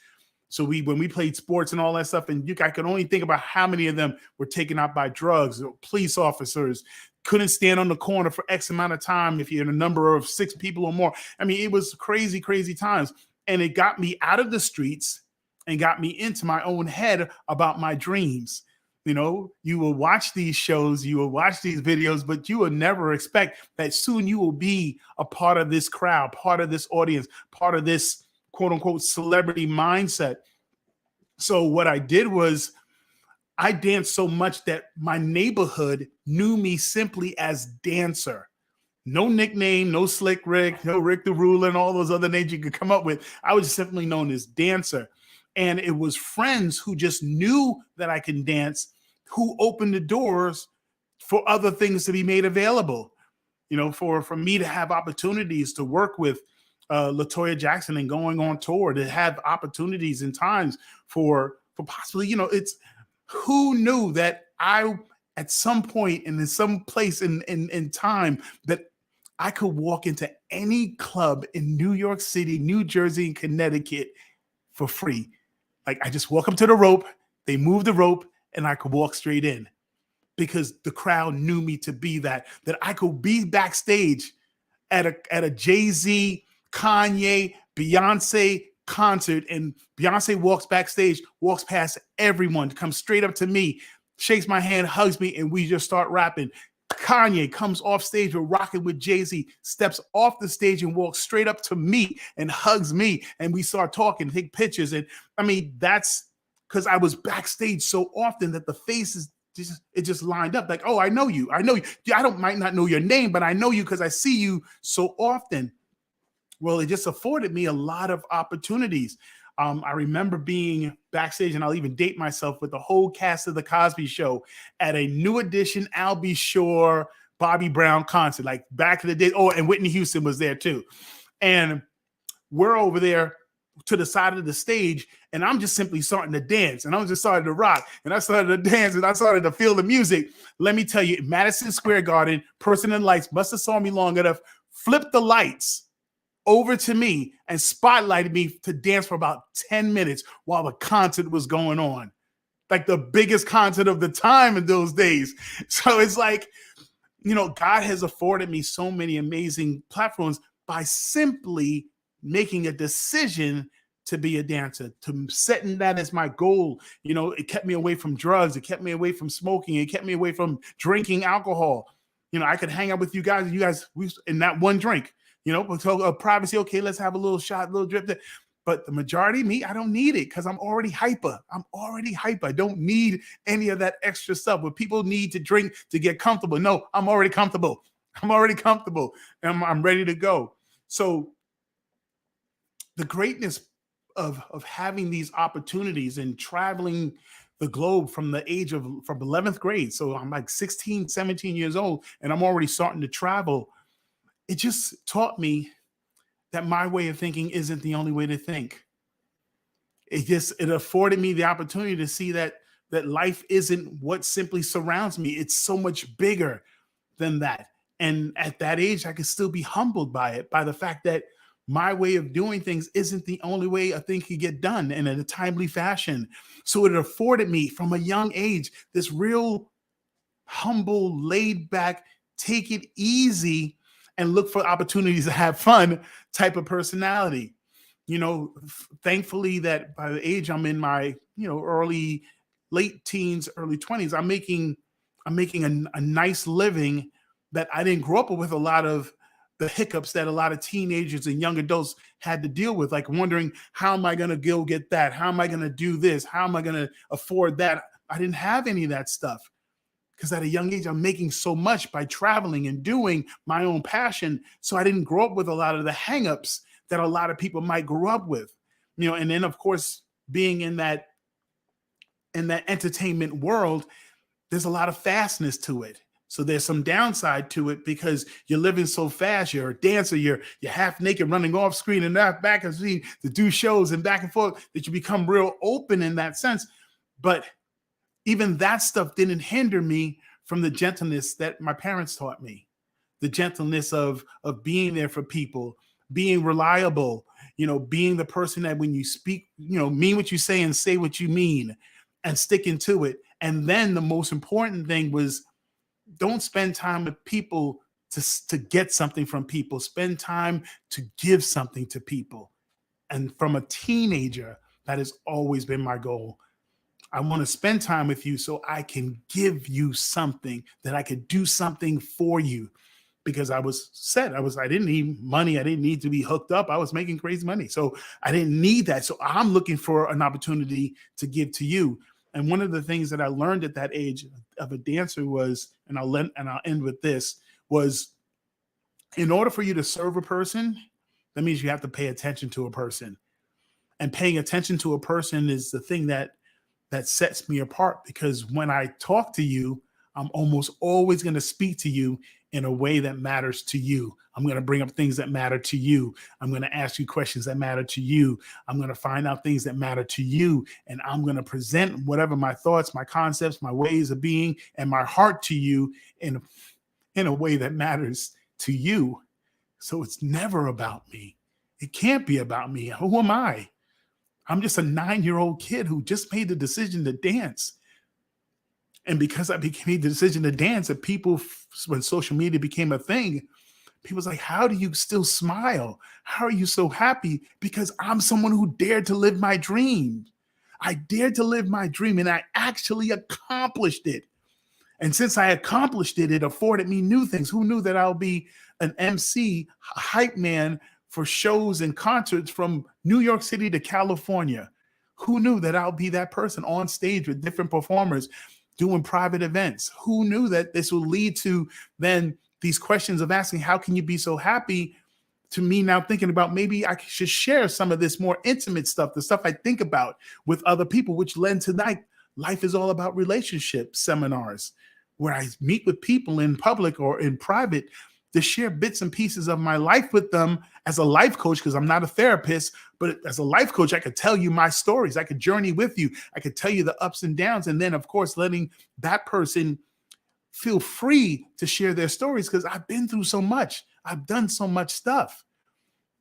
So when we played sports and all that stuff, and I could only think about how many of them were taken out by drugs, or police officers, couldn't stand on the corner for X amount of time if you're in a number of 6 people or more. I mean, it was crazy, crazy times. And it got me out of the streets and got me into my own head about my dreams. You will watch these shows, you will watch these videos, but you will never expect that soon you will be a part of this crowd, part of this audience, part of this quote unquote celebrity mindset. So what I did was I danced so much that my neighborhood knew me simply as dancer. No nickname, no Slick Rick, no Rick the Ruler, and all those other names you could come up with. I was simply known as dancer. And it was friends who just knew that I can dance who opened the doors for other things to be made available. For me to have opportunities to work with LaToya Jackson and going on tour, to have opportunities and times for possibly, it's who knew that I at some point and in some place in time that I could walk into any club in New York City, New Jersey, and Connecticut for free. Like I just walk up to the rope, they move the rope, and I could walk straight in because the crowd knew me to be that I could be backstage at a Jay-Z, Kanye, Beyonce concert, and Beyonce walks backstage, walks past everyone, comes straight up to me, shakes my hand, hugs me, and we just start rapping. Kanye comes off stage, we're rocking with Jay-Z, steps off the stage and walks straight up to me and hugs me, and we start talking, take pictures. And I mean, that's because I was backstage so often that the faces just lined up. Like, oh, I know you. I might not know your name, but I know you because I see you so often. Well, it just afforded me a lot of opportunities. I remember being backstage, and I'll even date myself, with the whole cast of The Cosby Show at a New Edition, Albie Shore, Bobby Brown concert, like back in the day. Oh, and Whitney Houston was there too. And we're over there to the side of the stage, and I'm just simply starting to dance, and I'm just starting to rock, and I started to dance, and I started to feel the music. Let me tell you, Madison Square Garden, person in lights must have saw me long enough, flipped the lights over to me and spotlighted me to dance for about 10 minutes while the concert was going on. Like the biggest concert of the time in those days. So it's like, God has afforded me so many amazing platforms by simply making a decision to be a dancer, to setting that as my goal. It kept me away from drugs. It kept me away from smoking. It kept me away from drinking alcohol. I could hang out with you guys, we in that one drink. Privacy. Okay, let's have a little shot, a little drip there. But the majority of me, I don't need it because I'm already hyper. I don't need any of that extra stuff. What people need to drink to get comfortable. No, I'm already comfortable. And I'm ready to go. So the greatness of having these opportunities and traveling the globe from 11th grade. So I'm like 16, 17 years old, and I'm already starting to travel. It just taught me that my way of thinking isn't the only way to think. It afforded me the opportunity to see that life isn't what simply surrounds me. It's so much bigger than that. And at that age, I could still be humbled by it, by the fact that my way of doing things isn't the only way a thing could get done and in a timely fashion. So it afforded me from a young age this real humble, laid back, take it easy and look for opportunities to have fun type of personality. Thankfully that by the age I'm in my, late teens, early 20s, I'm making a nice living that I didn't grow up with a lot of the hiccups that a lot of teenagers and young adults had to deal with, like wondering, how am I going to go get that? How am I going to do this? How am I going to afford that? I didn't have any of that stuff because at a young age, I'm making so much by traveling and doing my own passion. So I didn't grow up with a lot of the hangups that a lot of people might grow up with, and then of course, being in that entertainment world, there's a lot of fastness to it. So there's some downside to it because you're living so fast. You're a dancer. You're half naked, running off screen and back and screen to do shows and back and forth, that you become real open in that sense. But even that stuff didn't hinder me from the gentleness that my parents taught me, the gentleness of being there for people, being reliable, being the person that when you speak, mean what you say and say what you mean and sticking to it. And then the most important thing was, don't spend time with people to get something from people. Spend time to give something to people. And from a teenager, that has always been my goal. I want to spend time with you so I can give you something, that I could do something for you. Because I was set. I didn't need money. I didn't need to be hooked up. I was making crazy money. So I didn't need that. So I'm looking for an opportunity to give to you. And one of the things that I learned at that age of a dancer was, and I'll end with this, was in order for you to serve a person, that means you have to pay attention to a person. And paying attention to a person is the thing that sets me apart, because when I talk to you, I'm almost always going to speak to you in a way that matters to you. I'm going to bring up things that matter to you. I'm going to ask you questions that matter to you. I'm going to find out things that matter to you. And I'm going to present whatever my thoughts, my concepts, my ways of being, and my heart to you in a way that matters to you. So it's never about me. It can't be about me. Who am I? I'm just a 9-year-old kid who just made the decision to dance. And because I made the decision to dance, that people, when social media became a thing, people was like, how do you still smile? How are you so happy? Because I'm someone who dared to live my dream. I dared to live my dream, and I actually accomplished it. And since I accomplished it, it afforded me new things. Who knew that I'll be an MC, a hype man for shows and concerts from New York City to California? Who knew that I'll be that person on stage with different performers doing private events? Who knew that this will lead to then these questions of asking, how can you be so happy, to me now thinking about maybe I should share some of this more intimate stuff, the stuff I think about with other people, which led to Life is All About Relationship seminars, where I meet with people in public or in private to share bits and pieces of my life with them as a life coach, because I'm not a therapist, but as a life coach, I could tell you my stories. I could journey with you. I could tell you the ups and downs. And then, of course, letting that person feel free to share their stories, because I've been through so much. I've done so much stuff,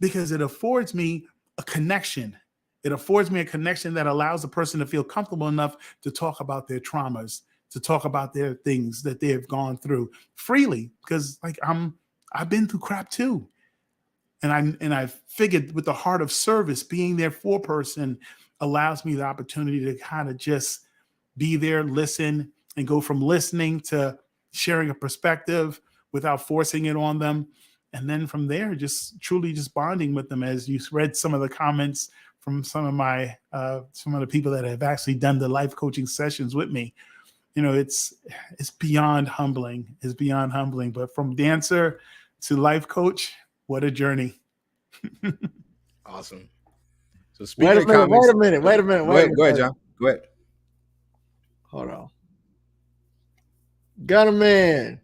because it affords me a connection. It affords me a connection that allows a person to feel comfortable enough to talk about their traumas, to talk about their things that they have gone through freely, because I've been through crap too. And I figured with the heart of service, being there for a person allows me the opportunity to kind of just be there, listen, and go from listening to sharing a perspective without forcing it on them. And then from there, just truly just bonding with them. As you read some of the comments from some of the people that have actually done the life coaching sessions with me, it's beyond humbling. It's beyond humbling. But from dancer to life coach, what a journey. Awesome. So speaking of comments, Wait a minute. Go ahead, John. Go ahead. Hold on. Gunter Man.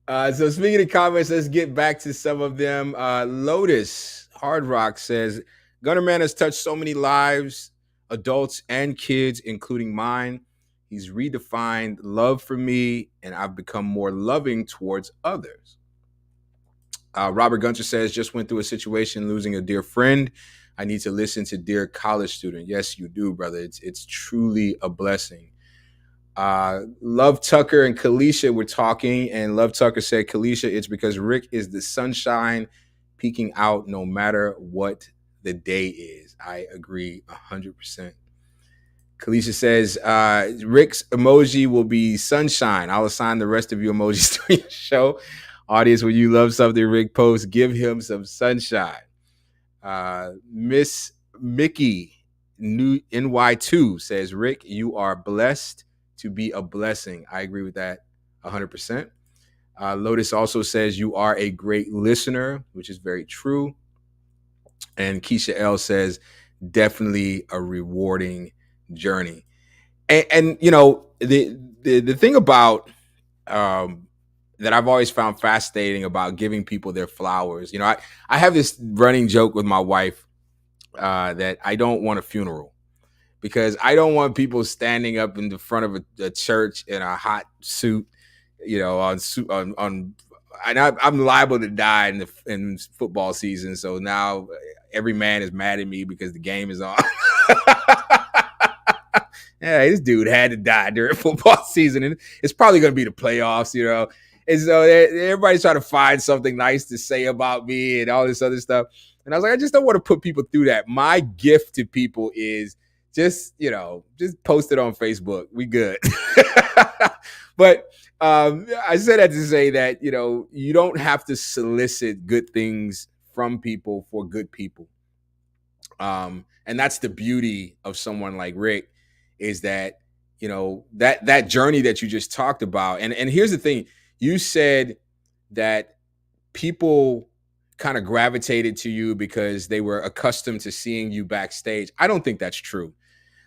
So speaking of comments, let's get back to some of them. Lotus Hard Rock says, Gunter Man has touched so many lives, adults and kids, including mine. He's redefined love for me, and I've become more loving towards others. Robert Gunter says, just went through a situation losing a dear friend. I need to listen to Dear College Student. Yes, you do, brother. It's truly a blessing. Love Tucker and Kalisha were talking, and Love Tucker said, Kalisha, it's because Rick is the sunshine peeking out no matter what the day is. I agree 100%. Kalisha says, Rick's emoji will be sunshine. I'll assign the rest of your emojis to your show. Audience, when you love something Rick posts, give him some sunshine. Miss Mickey New NY2 says, Rick, you are blessed to be a blessing. I agree with that 100%. Lotus also says, you are a great listener, which is very true. And Keisha L says, definitely a rewarding journey. And you know, the thing about that I've always found fascinating about giving people their flowers, you know, I have this running joke with my wife that I don't want a funeral, because I don't want people standing up in the front of a church in a hot suit, you know, on and I'm liable to die in football season. So now every man is mad at me because the game is on. Yeah, this dude had to die during football season, and it's probably going to be the playoffs, you know. And so everybody's trying to find something nice to say about me and all this other stuff. And I was like, I just don't want to put people through that. My gift to people is just, you know, just post it on Facebook. We good. But I said that to say that, you know, you don't have to solicit good things from people for good people. And that's the beauty of someone like Rick, is that, you know, that journey that you just talked about. And here's the thing. You said that people kind of gravitated to you because they were accustomed to seeing you backstage. I don't think that's true.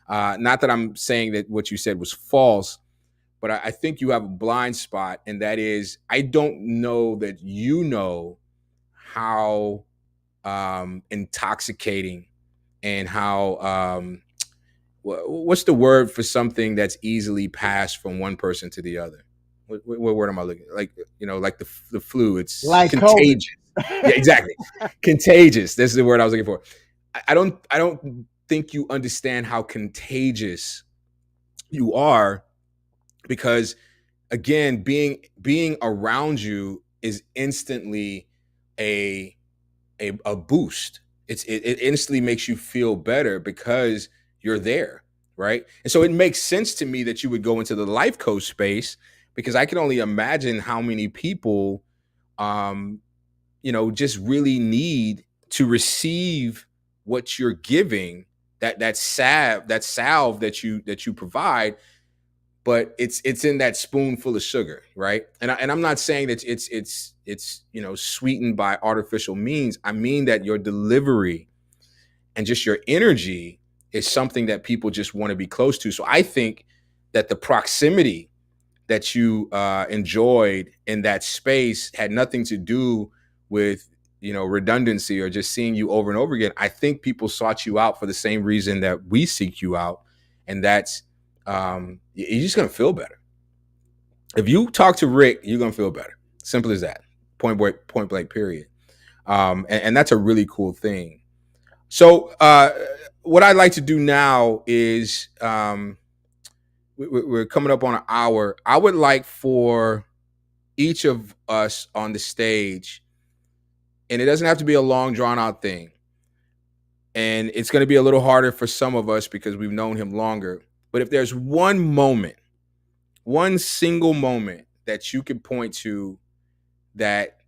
Not that I'm saying that what you said was false, but I think you have a blind spot. And that is, I don't know that you know how intoxicating and how, what's the word for something that's easily passed from one person to the other? What word am I looking at? Like, you know, like the flu, it's like contagious. Yeah, exactly. Contagious. This is the word I was looking for. I don't think you understand how contagious you are, because again, being around you is instantly a boost. It instantly makes you feel better because you're there, right? And so it makes sense to me that you would go into the life coach space, because I can only imagine how many people, you know, just really need to receive what you're giving, that salve that you provide, but it's in that spoonful of sugar, right? And I'm not saying that it's you know, sweetened by artificial means. I mean that your delivery and just your energy is something that people just want to be close to. So I think that the proximity that you enjoyed in that space had nothing to do with, you know, redundancy or just seeing you over and over again. I think people sought you out for the same reason that we seek you out, and that's you're just gonna feel better. If you talk to Rick, you're gonna feel better. Simple as that. Point blank. Period. And that's a really cool thing. So what I'd like to do now is, we're coming up on an hour. I would like for each of us on the stage, and it doesn't have to be a long drawn out thing, and it's going to be a little harder for some of us because we've known him longer. But if there's one single moment that you could point to that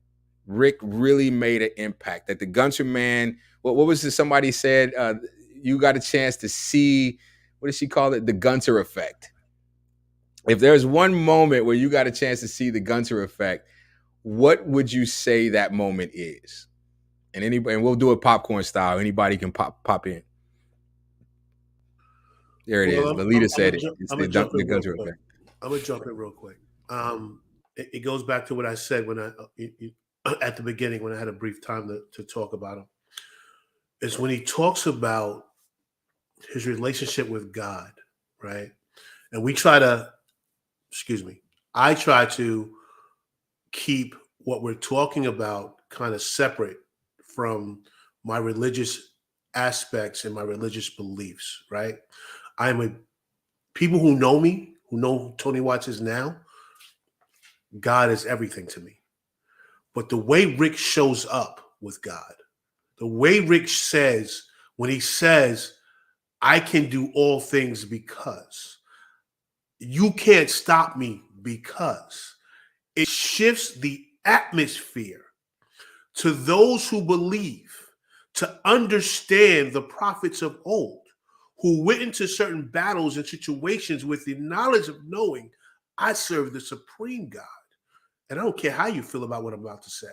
Rick really made an impact, that the Gunter Man, what was it somebody said, you got a chance to see, what did she call it? The Gunter effect. If there's one moment where you got a chance to see the Gunter effect, what would you say that moment is? And we'll do it popcorn style. Anybody can pop in. There it is. Lolita said it. It's I'm gonna jump in real Gunter quick. effect. I'm gonna jump in real quick. It goes back to what I said when at the beginning when I had a brief time to talk about him. Is when he talks about his relationship with God, right? And I try to keep what we're talking about kind of separate from my religious aspects and my religious beliefs, right? People who know me, who know who Tony Watts is now, God is everything to me. But the way Rick shows up with God, the way Rick says, when he says, I can do all things because you can't stop me, because it shifts the atmosphere to those who believe, to understand the prophets of old, who went into certain battles and situations with the knowledge of knowing I serve the supreme God. And I don't care how you feel about what I'm about to say.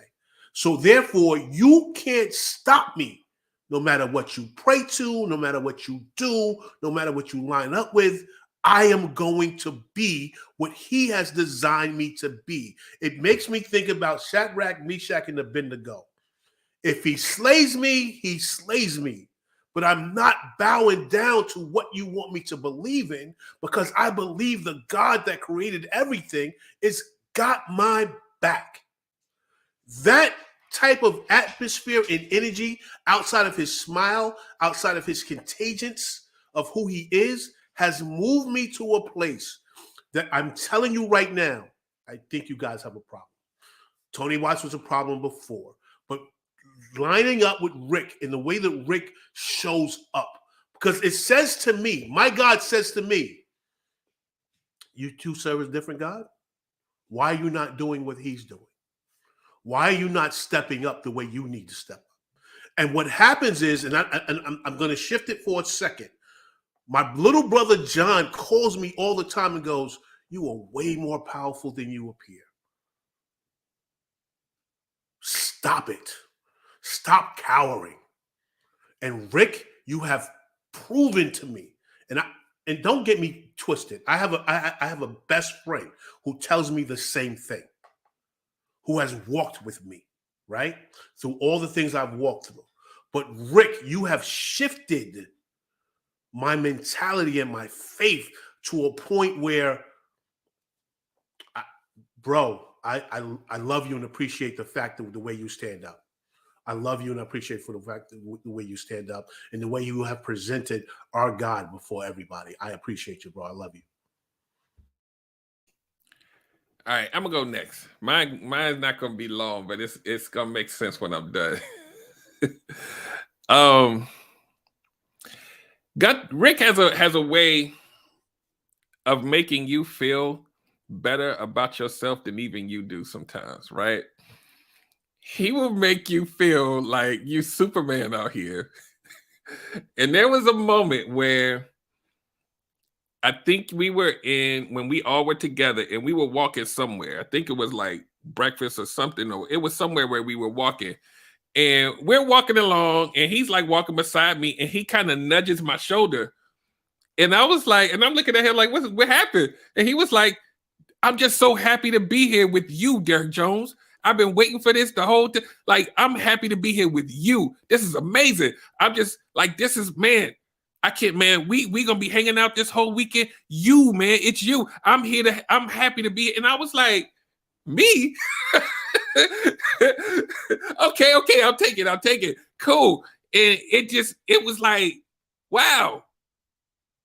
So therefore, you can't stop me, no matter what you pray to, no matter what you do, no matter what you line up with. I am going to be what he has designed me to be. It makes me think about Shadrach, Meshach, and Abednego. If he slays me, he slays me. But I'm not bowing down to what you want me to believe in, because I believe the God that created everything is got my back. That type of atmosphere and energy, outside of his smile, outside of his contagions of who he is, has moved me to a place that I'm telling you right now, I think you guys have a problem. Tony Watts was a problem before, but lining up with Rick in the way that Rick shows up, because it says to me, my God says to me, you two serve a different God? Why are you not doing what he's doing? Why are you not stepping up the way you need to step up? And what happens is, and I'm going to shift it for a second. My little brother John calls me all the time and goes, you are way more powerful than you appear. Stop it. Stop cowering. And Rick, you have proven to me, and don't get me twisted. I have a best friend who tells me the same thing, who has walked with me, right? Through all the things I've walked through. But Rick, you have shifted my mentality and my faith to a point where, I love you and appreciate the fact that the way you stand up. I love you and I appreciate for the fact that the way you stand up and the way you have presented our God before everybody. I appreciate you, bro. I love you. All right, I'm gonna go next. Mine's not gonna be long, but it's gonna make sense when I'm done. Rick has a way of making you feel better about yourself than even you do sometimes, right? He will make you feel like you Superman out here. And there was a moment where I think we were when we all were together and we were walking somewhere. I think it was like breakfast or something, or it was somewhere where we were walking. And we're walking along and he's like walking beside me and he kind of nudges my shoulder. And I was like, and I'm looking at him like, what happened? And he was like, I'm just so happy to be here with you, Derek Jones. I've been waiting for this the whole time. Like, I'm happy to be here with you. This is amazing. I'm just like, this is, man, I can't, man. We gonna be hanging out this whole weekend. You, man, it's you. I'm happy to be here. And I was like, me? Okay, I'll take it. Cool. And it was like, wow.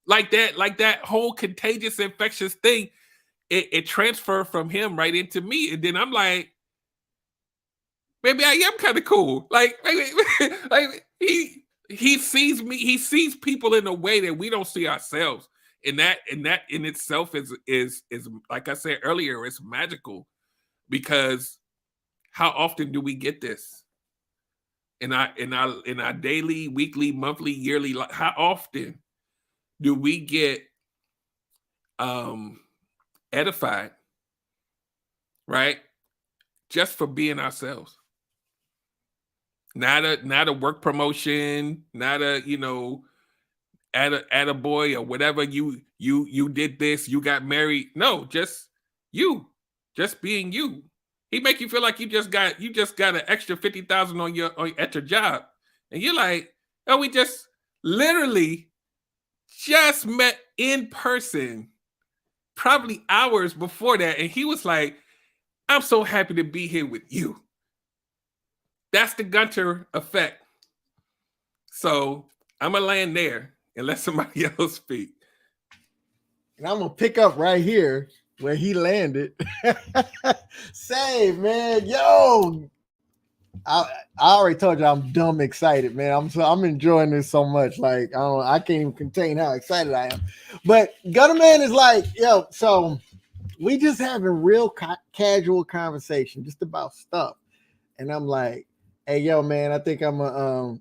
Like that whole contagious infectious thing, it transferred from him right into me. And then I'm like, maybe I am kind of cool. Like, like he sees me, he sees people in a way that we don't see ourselves. And that in itself is like I said earlier, it's magical, because how often do we get this in our daily, weekly, monthly, yearly life? How often do we get edified, right? just for being ourselves. Not a work promotion, not a, you know, at a boy or whatever, you did this, you got married. No, just you, just being you. He make you feel like you just got an extra 50,000 at your job, and you're like, oh, we just literally just met in person, probably hours before that, and he was like, I'm so happy to be here with you. That's the Gunter effect. So I'm gonna land there and let somebody else speak. And I'm gonna pick up right here where he landed. Say, man, yo, I already told you I'm dumb excited, man. I'm enjoying this so much. Like I can't even contain how excited I am. But Gunterman is like, yo, so we just having real casual conversation just about stuff, and I'm like, hey, yo, man, I think I'm a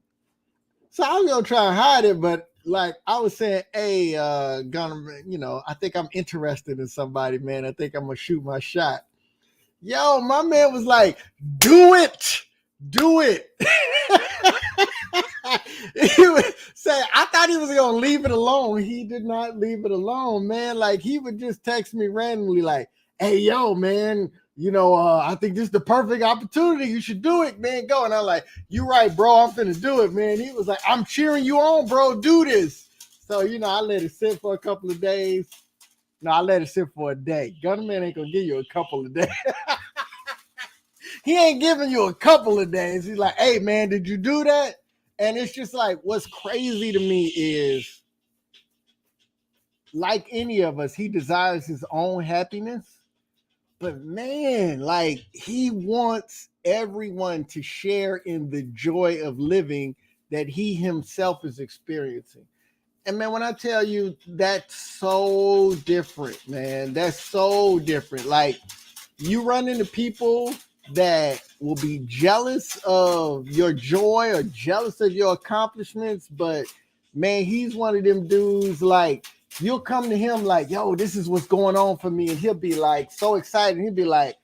So I was gonna try and hide it, but like I was saying, hey, Gunterman, you know, I think I'm interested in somebody, man. I think I'm gonna shoot my shot. Yo, my man was like, do it. He would say, I thought he was gonna leave it alone. He did not leave it alone, man. Like he would just text me randomly, like, hey, yo, man, you know, I think this is the perfect opportunity. You should do it, man. Go. And I'm like, you right, bro. I'm finna do it, man. He was like, I'm cheering you on, bro. Do this. So, you know, I let it sit for a couple of days. No, I let it sit for a day. Gunterman ain't gonna give you a couple of days. He ain't giving you a couple of days. He's like, hey, man, did you do that? And it's just like, what's crazy to me is, like any of us, he desires his own happiness. But man, like he wants everyone to share in the joy of living that he himself is experiencing. And man, when I tell you, that's so different, man. That's so different. Like you run into people that will be jealous of your joy or jealous of your accomplishments, but man, he's one of them dudes, like you'll come to him like, yo, this is what's going on for me, and he'll be like so excited. He'll be like,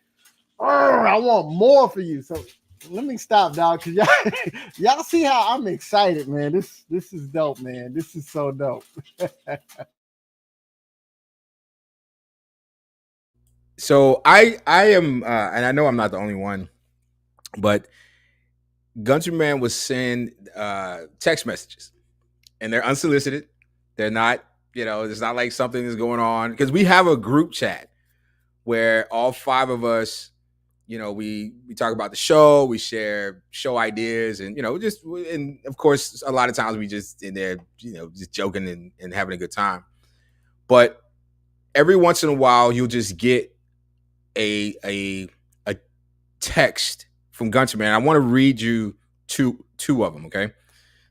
I want more for you. So let me stop, dog, because y'all see how I'm excited, man. This is dope, man. This is so dope. So I am, and I know I'm not the only one, but Gunterman was send text messages, and they're unsolicited. They're not, you know, it's not like something is going on, because we have a group chat where all five of us, you know, we talk about the show, we share show ideas, and, you know, and of course, a lot of times we just in there, you know, just joking and having a good time. But every once in a while, you'll just get a text from Gunterman. I want to read you two of them, okay?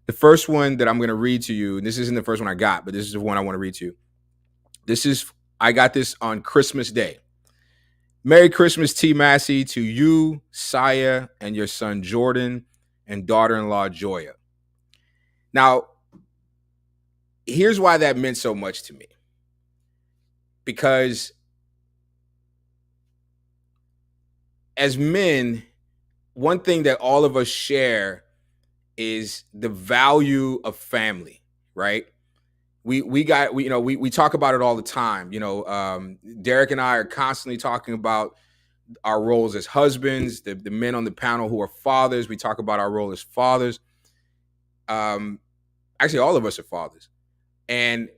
The first one that I'm going to read to you, and this isn't the first one I got, but this is the one I want to read to you. I got this on Christmas Day. Merry Christmas, T. Massey, to you, Saya, and your son Jordan, and daughter-in-law Joya. Now, here's why that meant so much to me. Because as men, one thing that all of us share is the value of family, right? We talk about it all the time. You know, Derek and I are constantly talking about our roles as husbands, the men on the panel who are fathers. We talk about our role as fathers. Actually, all of us are fathers. And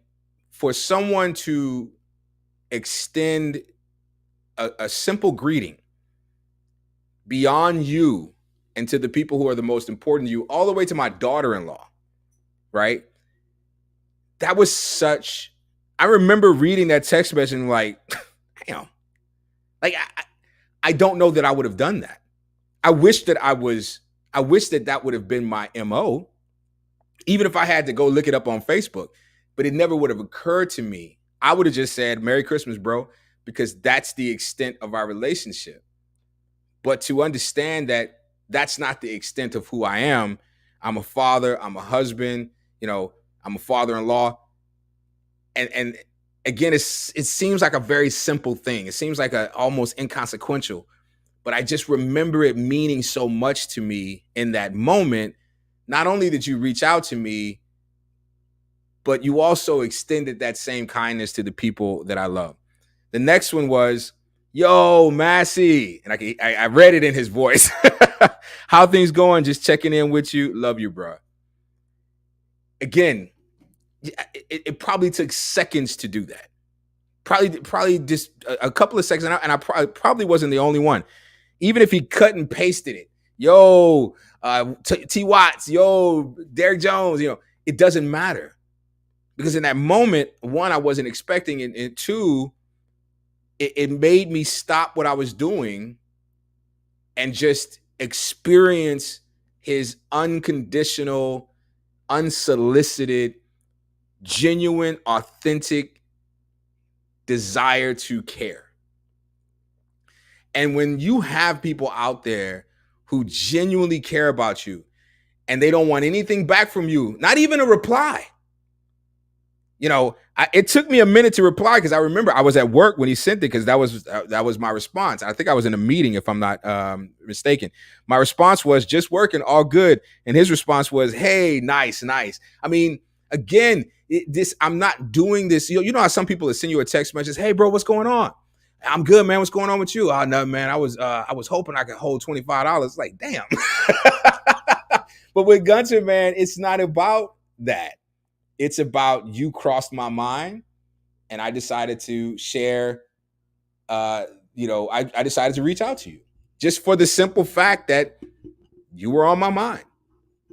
for someone to extend a simple greeting beyond you and to the people who are the most important to you, all the way to my daughter-in-law, right? That was such, I remember reading that text message and like, damn, like I don't know that I would have done that. I wish that that would have been my MO, even if I had to go look it up on Facebook, but it never would have occurred to me. I would have just said, Merry Christmas, bro, because that's the extent of our relationship. But to understand that that's not the extent of who I am. I'm a father, I'm a husband, you know, I'm a father-in-law. And again, it seems like a very simple thing. It seems like a almost inconsequential, but I just remember it meaning so much to me in that moment. Not only did you reach out to me, but you also extended that same kindness to the people that I love. The next one was, yo, Massey. And I read it in his voice. How things going? Just checking in with you. Love you, bro. Again, it probably took seconds to do that. Probably just a couple of seconds. And I probably wasn't the only one. Even if he cut and pasted it. Yo, T. Watts. Yo, Derek Jones. It doesn't matter. Because in that moment, one, I wasn't expecting it. And two, it made me stop what I was doing and just experience his unconditional, unsolicited, genuine, authentic desire to care. And when you have people out there who genuinely care about you and they don't want anything back from you, not even a reply. It took me a minute to reply because I remember I was at work when he sent it because that was my response. I think I was in a meeting, if I'm not mistaken. My response was just working, all good. And his response was, hey, nice. I mean, again, I'm not doing this. You know how some people send you a text message, hey, bro, what's going on? I'm good, man. What's going on with you? Oh, no, man. I was hoping I could hold $25. Like, damn. But with Gunter, man, it's not about that. It's about you crossed my mind and I decided to share, I decided to reach out to you just for the simple fact that you were on my mind.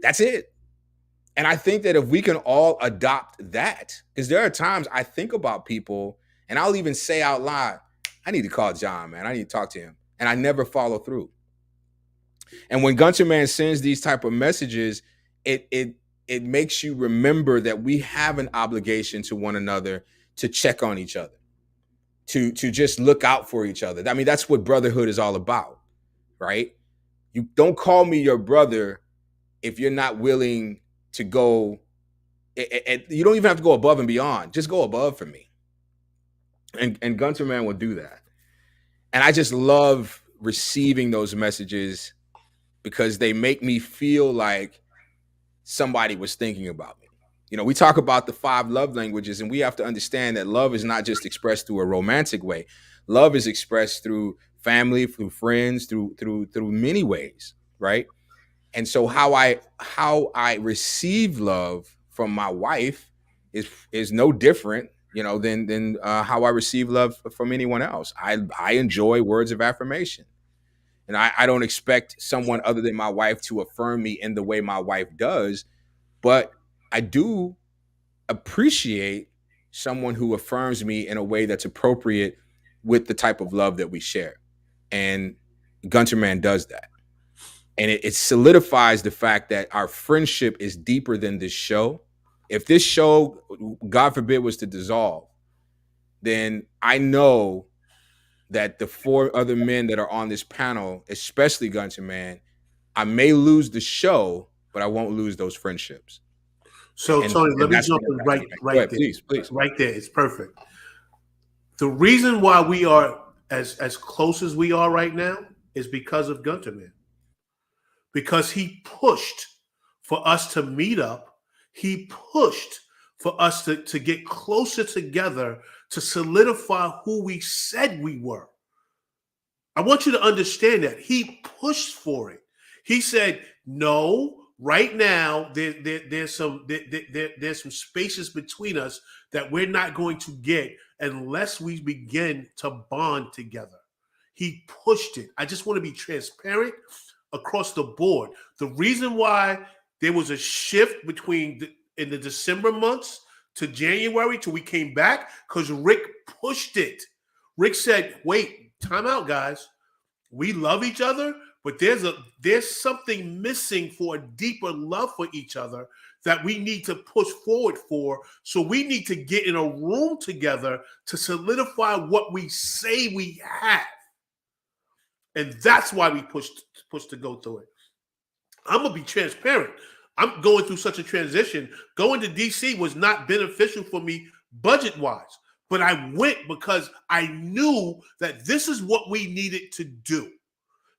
That's it. And I think that if we can all adopt that, because there are times I think about people and I'll even say out loud, I need to call John, man. I need to talk to him. And I never follow through. And when Gunter Man sends these type of messages, it makes you remember that we have an obligation to one another to check on each other, to just look out for each other. I mean, that's what brotherhood is all about, right? You don't call me your brother if you're not willing to go, you don't even have to go above and beyond. Just go above for me. And Gunter Man will do that. And I just love receiving those messages because they make me feel like somebody was thinking about me. We talk about the 5 love languages, and we have to understand that love is not just expressed through a romantic way. Love is expressed through family, through friends, through many ways, right? And so how I receive love from my wife is no different, than how I receive love from anyone else. I enjoy words of affirmation. And I don't expect someone other than my wife to affirm me in the way my wife does, but I do appreciate someone who affirms me in a way that's appropriate with the type of love that we share. And Gunter Man does that. And it solidifies the fact that our friendship is deeper than this show. If this show, God forbid, was to dissolve, then I know that the 4 other men that are on this panel, especially Gunter Man, I may lose the show, but I won't lose those friendships. So, Tony, let me jump in right there. Please. Right there. It's perfect. The reason why we are as close as we are right now is because of Gunter Man. Because he pushed for us to meet up. He pushed for us to get closer together to solidify who we said we were. I want you to understand that. He pushed for it. He said, no, right now there's some spaces between us that we're not going to get unless we begin to bond together. He pushed it. I just want to be transparent across the board. The reason why there was a shift between in the December months to January till we came back, because Rick pushed it. Rick said, wait, time out, guys. We love each other, but there's something missing for a deeper love for each other that we need to push forward for. So we need to get in a room together to solidify what we say we have. And that's why we pushed to go through it. I'm going to be transparent. I'm going through such a transition. Going to DC was not beneficial for me budget-wise, but I went because I knew that this is what we needed to do.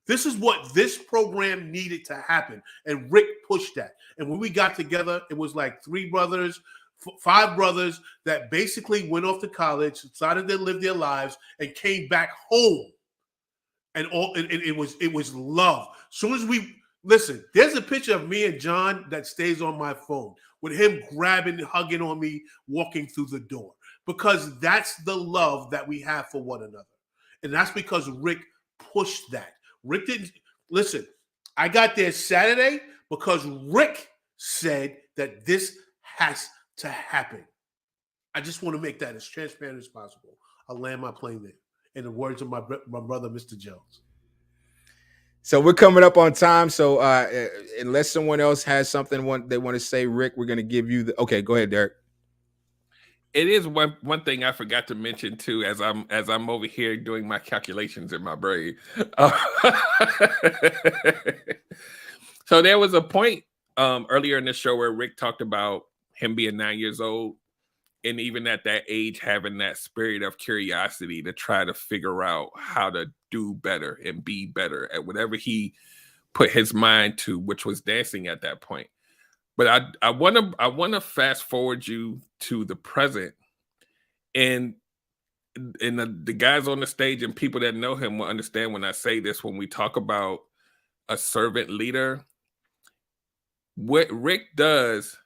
This is what this program needed to happen. And Rick pushed that. And when we got together, it was like 5 brothers that basically went off to college, decided to live their lives, and came back home. And it was love. As soon as we listen, there's a picture of me and John that stays on my phone with him grabbing, hugging on me, walking through the door. Because that's the love that we have for one another. And that's because Rick pushed that. Rick didn't listen. I got there Saturday because Rick said that this has to happen. I just want to make that as transparent as possible. I'll land my plane there. In the words of my brother, Mr. Jones. So we're coming up on time. So unless someone else has something they want to say, Rick, we're going to give you the. Okay, go ahead, Derek. It is one thing I forgot to mention too, as I'm over here doing my calculations in my brain. So there was a point earlier in the show where Rick talked about him being 9 years old, and even at that age having that spirit of curiosity to try to figure out how to do better and be better at whatever he put his mind to, which was dancing at that point. But I want to fast forward you to the present, and the guys on the stage and people that know him will understand when I say this. When we talk about a servant leader, what Rick does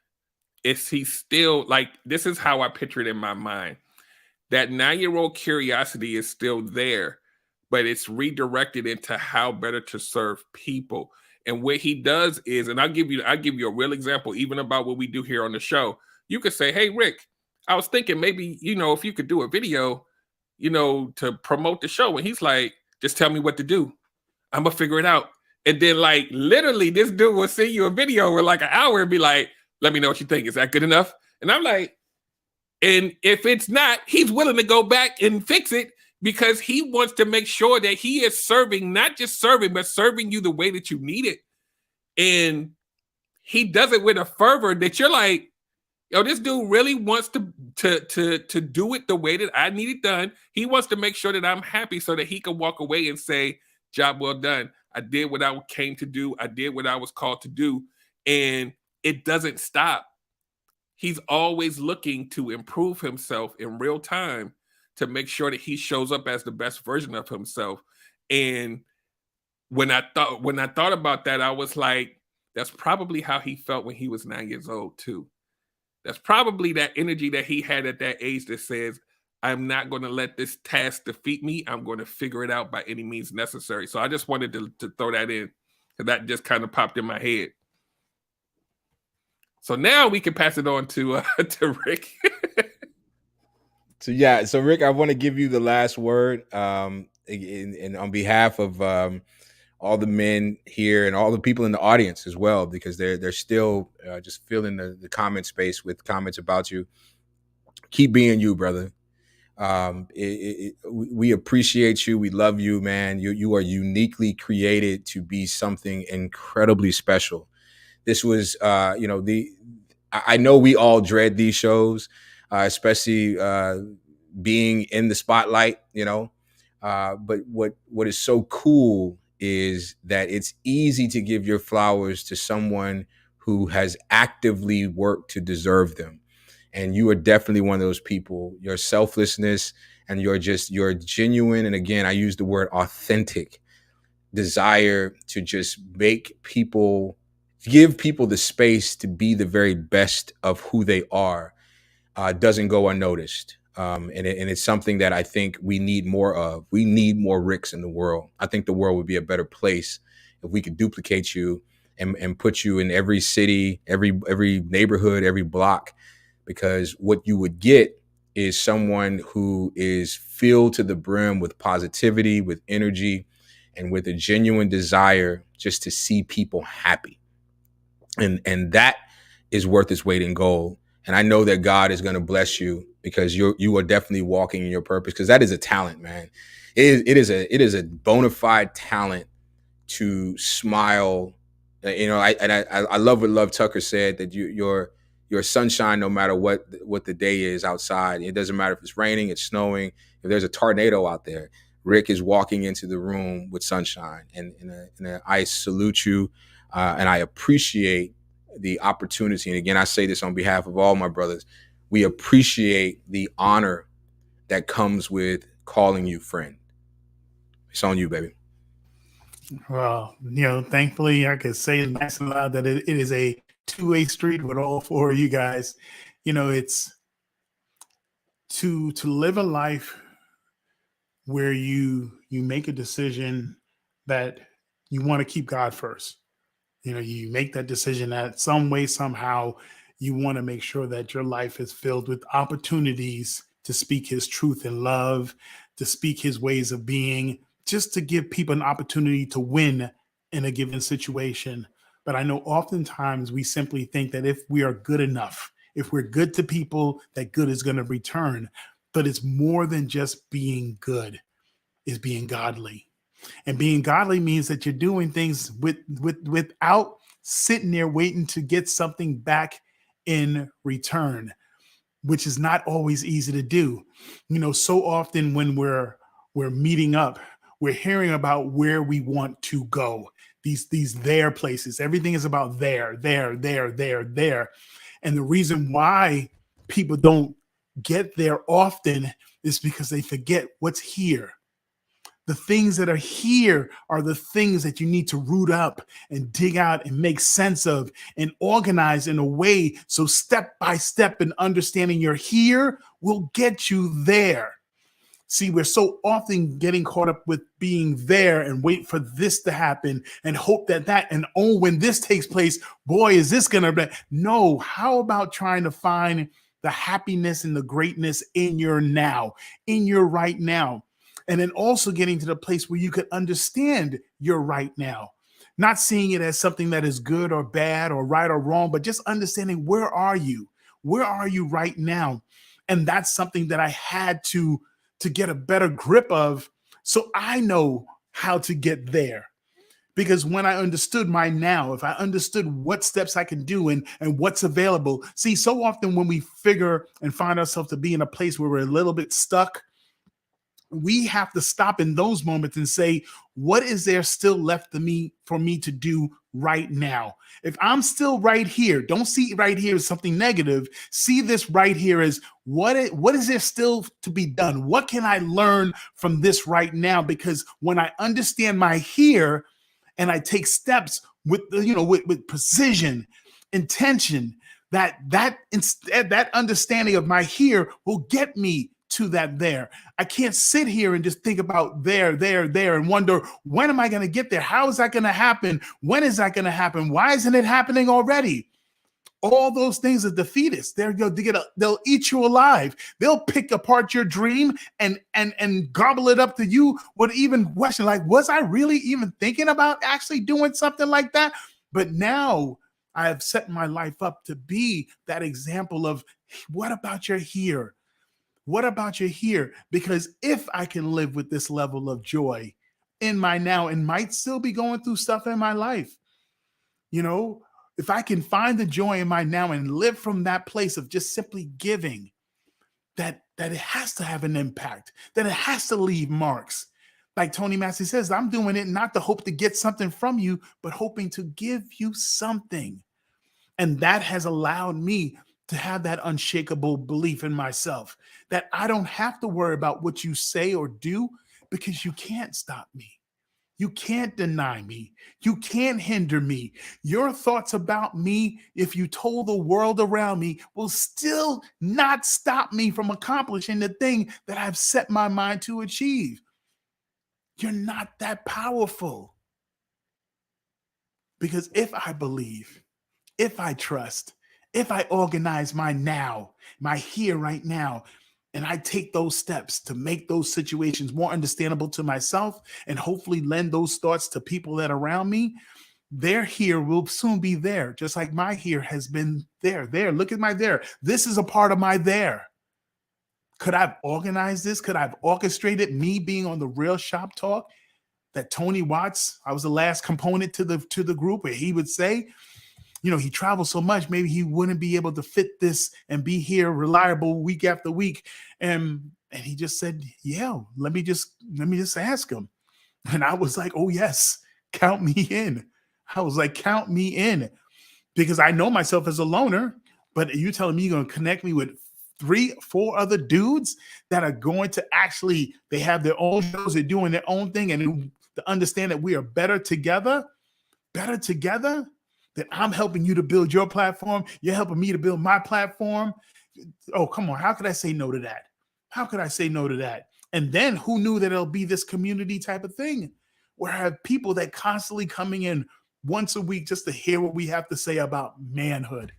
is he still, like, this is how I picture it in my mind. That 9-year-old curiosity is still there, but it's redirected into how better to serve people. And what he does is, and I'll give you a real example, even about what we do here on the show. You could say, hey, Rick, I was thinking maybe, if you could do a video, to promote the show. And he's like, just tell me what to do. I'm going to figure it out. And then, like, literally, this dude will send you a video in like an hour and be like, let me know what you think. Is that good enough? And I'm like, and if it's not, he's willing to go back and fix it, because he wants to make sure that he is serving, not just serving, but serving you the way that you need it. And he does it with a fervor that you're like, yo, this dude really wants to do it the way that I need it done. He wants to make sure that I'm happy so that he can walk away and say, job well done. I did what I came to do. I did what I was called to do. And it doesn't stop. He's always looking to improve himself in real time to make sure that he shows up as the best version of himself. And when I thought about that, I was like, that's probably how he felt when he was 9 years old too. That's probably that energy that he had at that age that says, I'm not going to let this task defeat me. I'm going to figure it out by any means necessary. So I just wanted to throw that in, because that just kind of popped in my head. So now we can pass it on to Rick. So Rick, I want to give you the last word, and on behalf of all the men here and all the people in the audience as well, because they're still just filling the comment space with comments about you. Keep being you, brother. We appreciate you. We love you, man. You are uniquely created to be something incredibly special. This was, I know we all dread these shows, especially being in the spotlight, but what is so cool is that it's easy to give your flowers to someone who has actively worked to deserve them. And you are definitely one of those people. Your selflessness and your genuine, and again, I use the word authentic desire to just give people the space to be the very best of who they are, doesn't go unnoticed. And it's something that I think we need more of. We need more Ricks in the world. I think the world would be a better place if we could duplicate you and put you in every city, every neighborhood, every block, because what you would get is someone who is filled to the brim with positivity, with energy, and with a genuine desire just to see people happy. And that is worth its weight in gold. And I know that God is going to bless you, because you are definitely walking in your purpose, because that is a talent, man. It is a bona fide talent to smile. I love what Love Tucker said, that you're sunshine no matter what the day is outside. It doesn't matter if it's raining, it's snowing, if there's a tornado out there, Rick is walking into the room with sunshine, and I salute you, and I appreciate the opportunity. And again, I say this on behalf of all my brothers. We appreciate the honor that comes with calling you friend. It's on you, baby. Well, thankfully I could say nice and loud that it is a two-way street with all four of you guys. It's to live a life where you make a decision that you want to keep God first. You make that decision that some way, somehow, you want to make sure that your life is filled with opportunities to speak his truth and love, to speak his ways of being, just to give people an opportunity to win in a given situation. But I know oftentimes we simply think that if we are good enough, if we're good to people, that good is going to return. But it's more than just being good, it's being godly. And being godly means that you're doing things without sitting there waiting to get something back in return, which is not always easy to do. So often when we're meeting up, we're hearing about where we want to go. These there places. Everything is about there. And the reason why people don't get there often is because they forget what's here. The things that are here are the things that you need to root up and dig out and make sense of and organize in a way so step by step and understanding you're here will get you there. See, we're so often getting caught up with being there and wait for this to happen and hope that, and when this takes place, boy, is this going to be. No, how about trying to find the happiness and the greatness in your now, in your right now? And then also getting to the place where you could understand your right now, not seeing it as something that is good or bad or right or wrong, but just understanding where are you right now? And that's something that I had to get a better grip of, so I know how to get there. Because when I understood my now, if I understood what steps I can do and what's available, see, so often when we figure and find ourselves to be in a place where we're a little bit stuck, we have to stop in those moments and say, what is there still left for me to do right now? If I'm still right here, don't see right here as something negative. See this right here as what is there still to be done? What can I learn from this right now? Because when I understand my here and I take steps with precision, intention, that understanding of my here will get me to that there. I can't sit here and just think about there, and wonder, when am I going to get there? How is that going to happen? When is that going to happen? Why isn't it happening already? All those things are defeatists. They'll eat you alive. They'll pick apart your dream and gobble it up to you with even question like, was I really even thinking about actually doing something like that? But now I have set my life up to be that example of, what about your here? What about you here? Because if I can live with this level of joy in my now and might still be going through stuff in my life, if I can find the joy in my now and live from that place of just simply giving, that it has to have an impact, that it has to leave marks. Like Tony Massey says, I'm doing it not to hope to get something from you, but hoping to give you something. And that has allowed me to have that unshakable belief in myself, that I don't have to worry about what you say or do, because you can't stop me. You can't deny me. You can't hinder me. Your thoughts about me, if you told the world around me, will still not stop me from accomplishing the thing that I've set my mind to achieve. You're not that powerful. Because if I believe, if I trust, if I organize my now, my here right now, and I take those steps to make those situations more understandable to myself and hopefully lend those thoughts to people that are around me, their here will soon be there, just like my here has been there. There, look at my there. This is a part of my there. Could I have organized this? Could I have orchestrated me being on the Real Shop Talk that Tony Watts, I was the last component to the group, where he would say, he travels so much, maybe he wouldn't be able to fit this and be here reliable week after week. And And he just said, yeah, let me just ask him. And I was like, oh yes, count me in. I was like, count me in, because I know myself as a loner, but you telling me you're going to connect me with 3-4 other dudes that are going to actually, they have their own shows, they're doing their own thing, and to understand that we are better together, that I'm helping you to build your platform, you're helping me to build my platform. Oh, come on. How could I say no to that? How could I say no to that? And then who knew that it'll be this community type of thing where I have people that constantly coming in once a week just to hear what we have to say about manhood.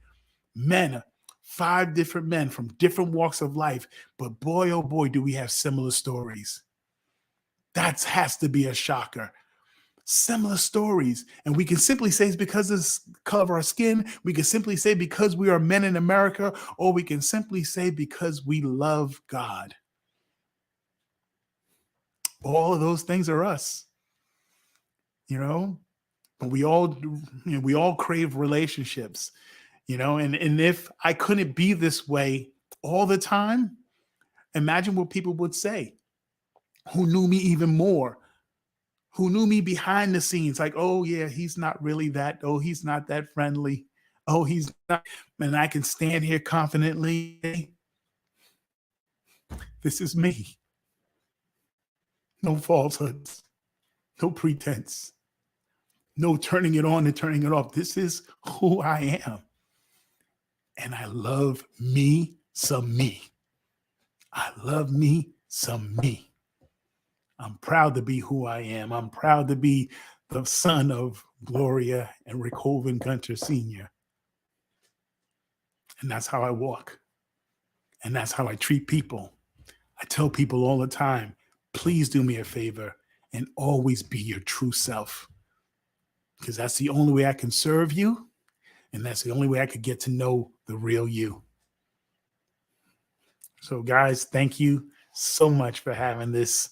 Men, 5 different men from different walks of life. But boy, oh boy, do we have similar stories. That has to be a shocker. Similar stories. And we can simply say it's because of the color of our skin. We can simply say because we are men in America, or we can simply say because we love God. All of those things are us, you know, but we all crave relationships, you know, and if I couldn't be this way all the time, imagine what people would say who knew me even more, who knew me behind the scenes, like, oh yeah, he's not really that, oh, he's not that friendly, oh, he's not, and I can stand here confidently. This is me. No falsehoods, no pretense, no turning it on and turning it off. This is who I am. And I love me some me. I love me some me. I'm proud to be who I am. I'm proud to be the son of Gloria and Gunterman Gunter Sr. And that's how I walk. And that's how I treat people. I tell people all the time, please do me a favor and always be your true self. Because that's the only way I can serve you. And that's the only way I could get to know the real you. So guys, thank you so much for having this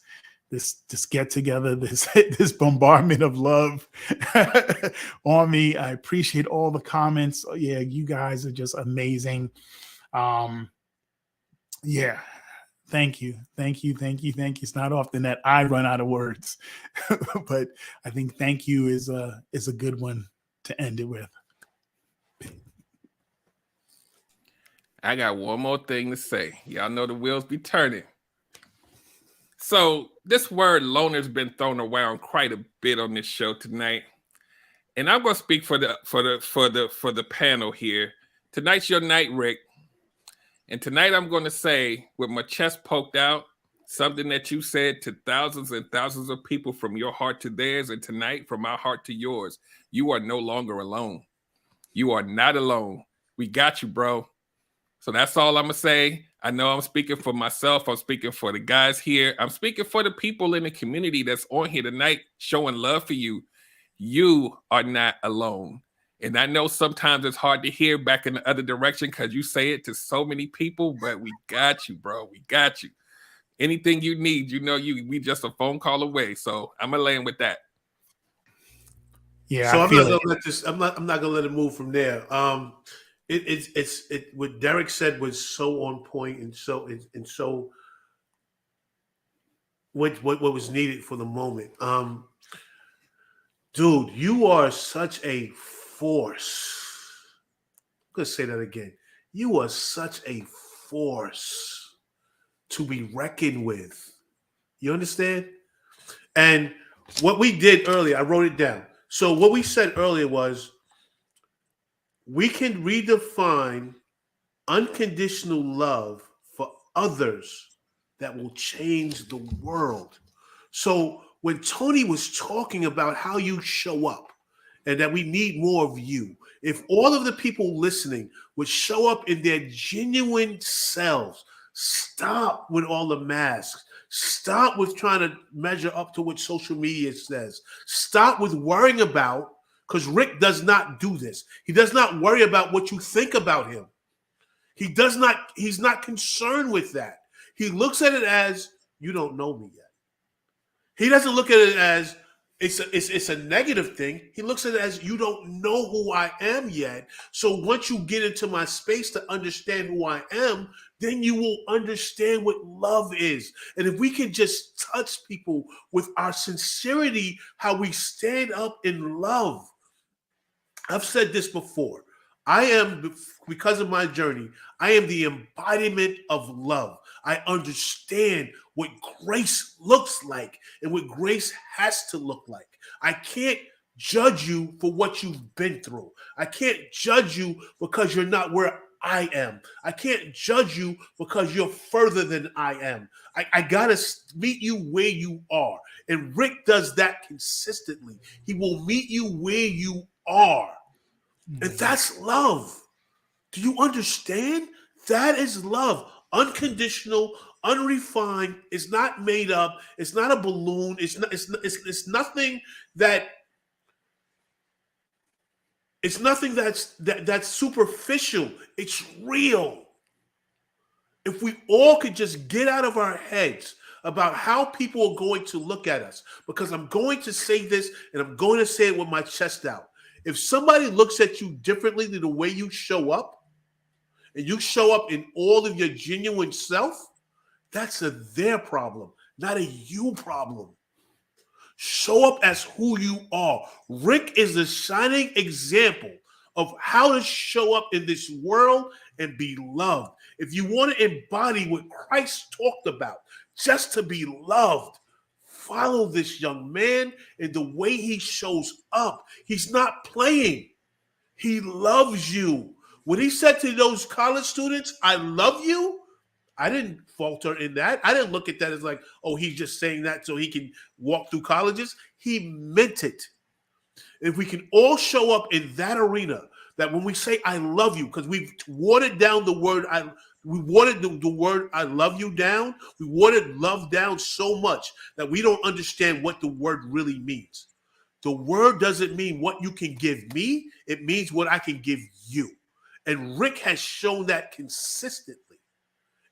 get together, this bombardment of love on me. I appreciate all the comments. Yeah, you guys are just amazing. Yeah. Thank you. It's not often that I run out of words, but I think thank you is a good one to end it with. I got one more thing to say. Y'all know the wheels be turning. So this word loner's been thrown around quite a bit on this show tonight. And I'm gonna speak for the panel here. Tonight's your night, Rick. And tonight I'm going to say, with my chest poked out, something that you said to thousands and thousands of people, from your heart to theirs, and tonight from my heart to yours. You are no longer alone. You are not alone. We got you, bro. So that's all I'm going to say. I know I'm speaking for myself. I'm speaking for the guys here. I'm speaking for the people in the community that's on here tonight showing love for you. You are not alone. And I know sometimes it's hard to hear back in the other direction because you say it to so many people, but we got you, bro. We got you. Anything you need, you know, we just a phone call away. So I'm gonna land with that. Yeah. So I'm not gonna let it move from there. It's what Derek said was so on point and so what was needed for the moment. Dude, you are such a force. I'm going to say that again. You are such a force to be reckoned with. You understand? And what we did earlier, I wrote it down. So what we said earlier was we can redefine unconditional love for others that will change the world. So when Tony was talking about how you show up, and that we need more of you. If all of the people listening would show up in their genuine selves, stop with all the masks. Stop with trying to measure up to what social media says. Stop with worrying about, because Rick does not do this. He does not worry about what you think about him. He's not concerned with that. He looks at it as, you don't know me yet. He doesn't look at it as, it's a negative thing. He looks at it as you don't know who I am yet. So once you get into my space to understand who I am, then you will understand what love is. And if we can just touch people with our sincerity, how we stand up in love. I've said this before. I am, because of my journey, I am the embodiment of love. I understand what grace looks like and what grace has to look like. I can't judge you for what you've been through. I can't judge you because you're not where I am. I can't judge you because you're further than I am. I gotta meet you where you are. And Rick does that consistently. He will meet you where you are. And that's love. Do you understand? That is love. Unconditional, unrefined. It's not made up. It's not a balloon. It's nothing that. It's nothing that's superficial. It's real. If we all could just get out of our heads about how people are going to look at us, because I'm going to say this and I'm going to say it with my chest out. If somebody looks at you differently than the way you show up, and you show up in all of your genuine self, that's their problem, not a you problem. Show up as who you are. Rick is a shining example of how to show up in this world and be loved. If you want to embody what Christ talked about, just to be loved, follow this young man in the way he shows up. He's not playing. He loves you. When he said to those college students, I love you, I didn't falter in that. I didn't look at that as like, oh, he's just saying that so he can walk through colleges. He meant it. If we can all show up in that arena, that when we say I love you, because we've watered down the word we wanted the word I love you down. We wanted love down so much that we don't understand what the word really means. The word doesn't mean what you can give me. It means what I can give you. And Rick has shown that consistently.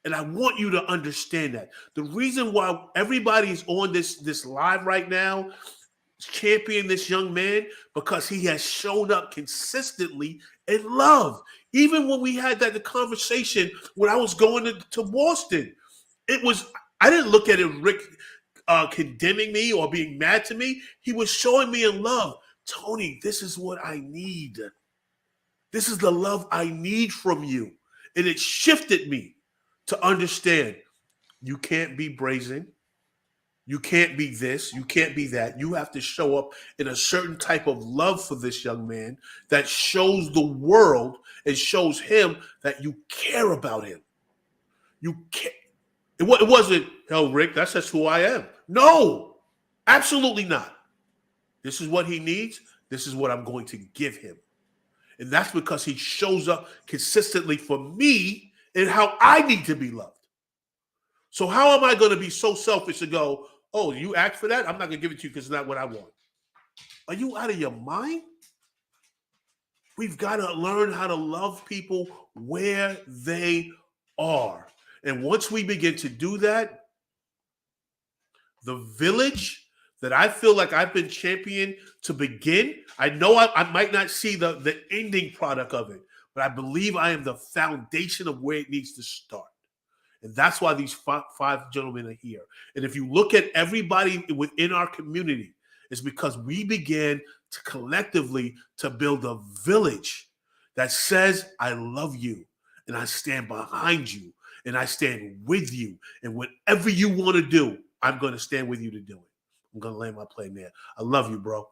And I want you to understand that. The reason why everybody's on this live right now, championing this young man, because he has shown up consistently in love. Even when we had the conversation when I was going to Boston, I didn't look at it, Rick, condemning me or being mad to me. He was showing me in love. Tony, this is what I need. This is the love I need from you. And it shifted me to understand you can't be brazen. You can't be this. You can't be that. You have to show up in a certain type of love for this young man that shows the world and shows him that you care about him. You can't. It wasn't, hell, Rick, that's just who I am. No, absolutely not. This is what he needs. This is what I'm going to give him. And that's because he shows up consistently for me and how I need to be loved. So how am I going to be so selfish to go, oh, you asked for that? I'm not going to give it to you because it's not what I want. Are you out of your mind? We've got to learn how to love people where they are. And once we begin to do that, the village that I feel like I've been championed to begin, I know I might not see the ending product of it, but I believe I am the foundation of where it needs to start. And that's why these five gentlemen are here. And if you look at everybody within our community, it's because we began to collectively to build a village that says, I love you and I stand behind you and I stand with you. And whatever you want to do, I'm going to stand with you to do it. I'm going to land my plane there. I love you, bro.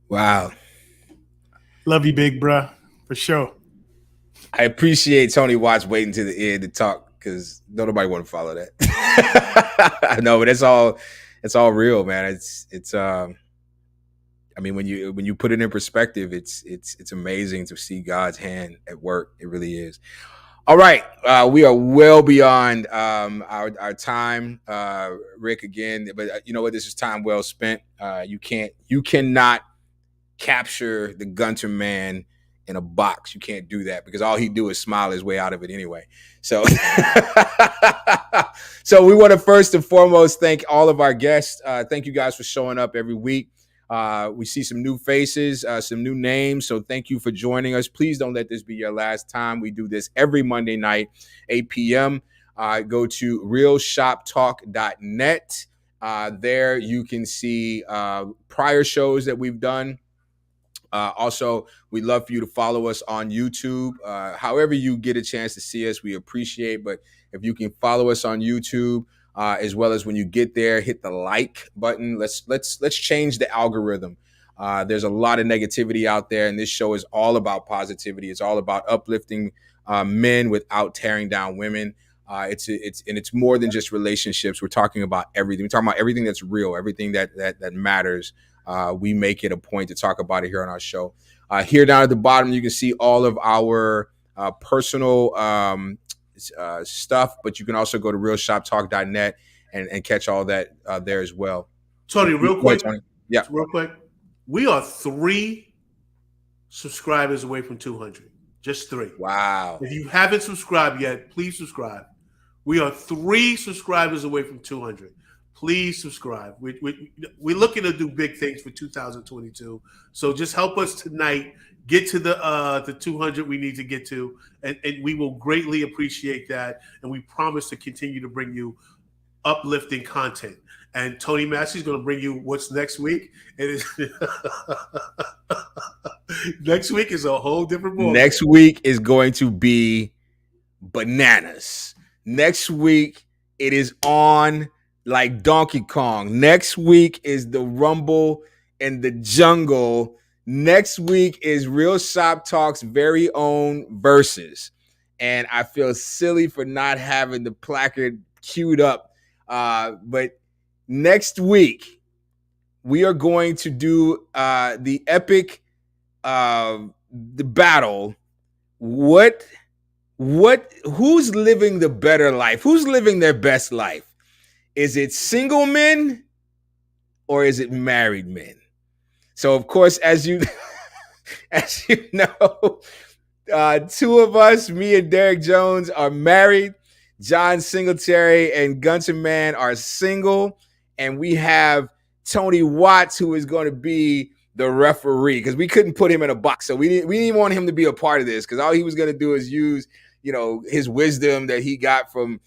Wow. Love you, big bro, for sure. I appreciate Tony Watts waiting to the end to talk because nobody want to follow that. No, but it's all real, man. It's I mean, when you put it in perspective, it's amazing to see God's hand at work. It really is. All right, we are well beyond our time, Rick. Again, but you know what? This is time well spent. You cannot capture the Gunter man in a box. You can't do that because all he do is smile his way out of it anyway. So, so we want to first and foremost thank all of our guests. Thank you guys for showing up every week. We see some new faces, some new names. So thank you for joining us. Please don't let this be your last time. We do this every Monday night, 8 p.m. Go to realshoptalk.net. There you can see prior shows that we've done. Also, we'd love for you to follow us on YouTube. However you get a chance to see us, we appreciate. But if you can follow us on YouTube, as well as when you get there, hit the like button. Let's change the algorithm. There's a lot of negativity out there, and this show is all about positivity. It's all about uplifting men without tearing down women. It's more than just relationships. We're talking about everything. We're talking about everything that's real, everything that matters. We make it a point to talk about it here on our show. Here down at the bottom, you can see all of our personal stuff, but you can also go to realshoptalk.net and catch all that there as well. Tony, real quick. Tony. Yeah. Real quick. We are 3 subscribers away from 200. Just 3. Wow. If you haven't subscribed yet, please subscribe. We are 3 subscribers away from 200. Please subscribe. We're looking to do big things for 2022. So just help us tonight get to the 200 we need to get to, and we will greatly appreciate that. And we promise to continue to bring you uplifting content. And Tony Massey is going to bring you what's next week. It is next week is a whole different ball. Next week is going to be bananas. Next week it is on like Donkey Kong. Next week is the Rumble in the Jungle. Next week is Real Shop Talk's very own Versus. And I feel silly for not having the placard queued up. But next week, we are going to do the epic the battle. Who's living the better life? Who's living their best life? Is it single men or is it married men? So, of course, as you know, 2 of us, me and Derek Jones, are married. John Singletary and Gunter Man are single. And we have Tony Watts, who is going to be the referee, because we couldn't put him in a box. So we didn't want him to be a part of this, because all he was going to do is use, his wisdom that he got from,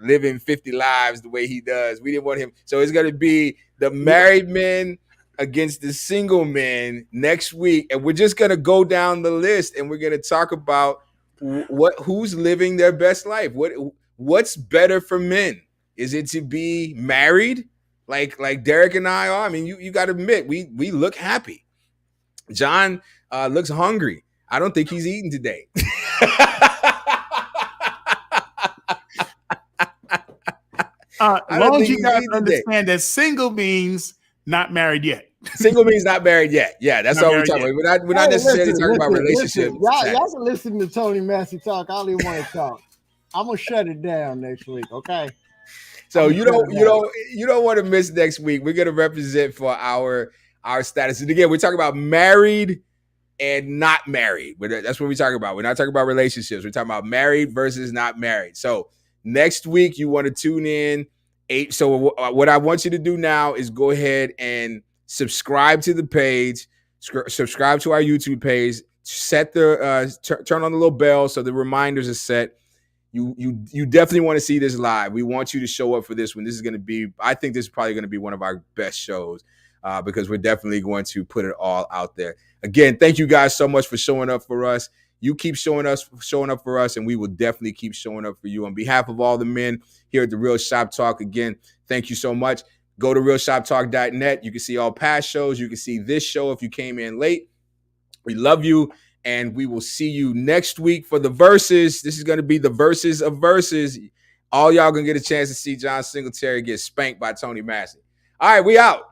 living 50 lives the way he does. We didn't want him. So it's going to be the married men against the single men next week. And we're just going to go down the list, and we're going to talk about who's living their best life. What's better for men? Is it to be married like Derek and I are? I mean, you got to admit, we look happy. John looks hungry. I don't think he's eating today. As long as you guys understand that single means not married yet. Single means not married yet. Yeah, that's all we're talking about. We're not necessarily talking about relationships. Y'all can listen to Tony Massey talk. I don't even want to talk. I'm gonna shut it down next week. Okay. So you don't want to miss next week. We're gonna represent for our status. And again, we're talking about married and not married. That's what we're talking about. We're not talking about relationships. We're talking about married versus not married. So next week you want to tune in 8. So what I want you to do now is go ahead and subscribe to the page, subscribe to our YouTube page, set the turn on the little bell so the reminders are set. You definitely want to see this live. We want you to show up for this one. This is going to be, I think this is probably going to be one of our best shows because we're definitely going to put it all out there. Again, thank you guys so much for showing up for us. You keep showing up for us, and we will definitely keep showing up for you. On behalf of all the men here at the Real Shop Talk, again, thank you so much. Go to realshoptalk.net. You can see all past shows. You can see this show if you came in late. We love you. And we will see you next week for the Versus. This is going to be the Versus of Versus. All y'all going to get a chance to see John Singletary get spanked by Tony Massey. All right, we out.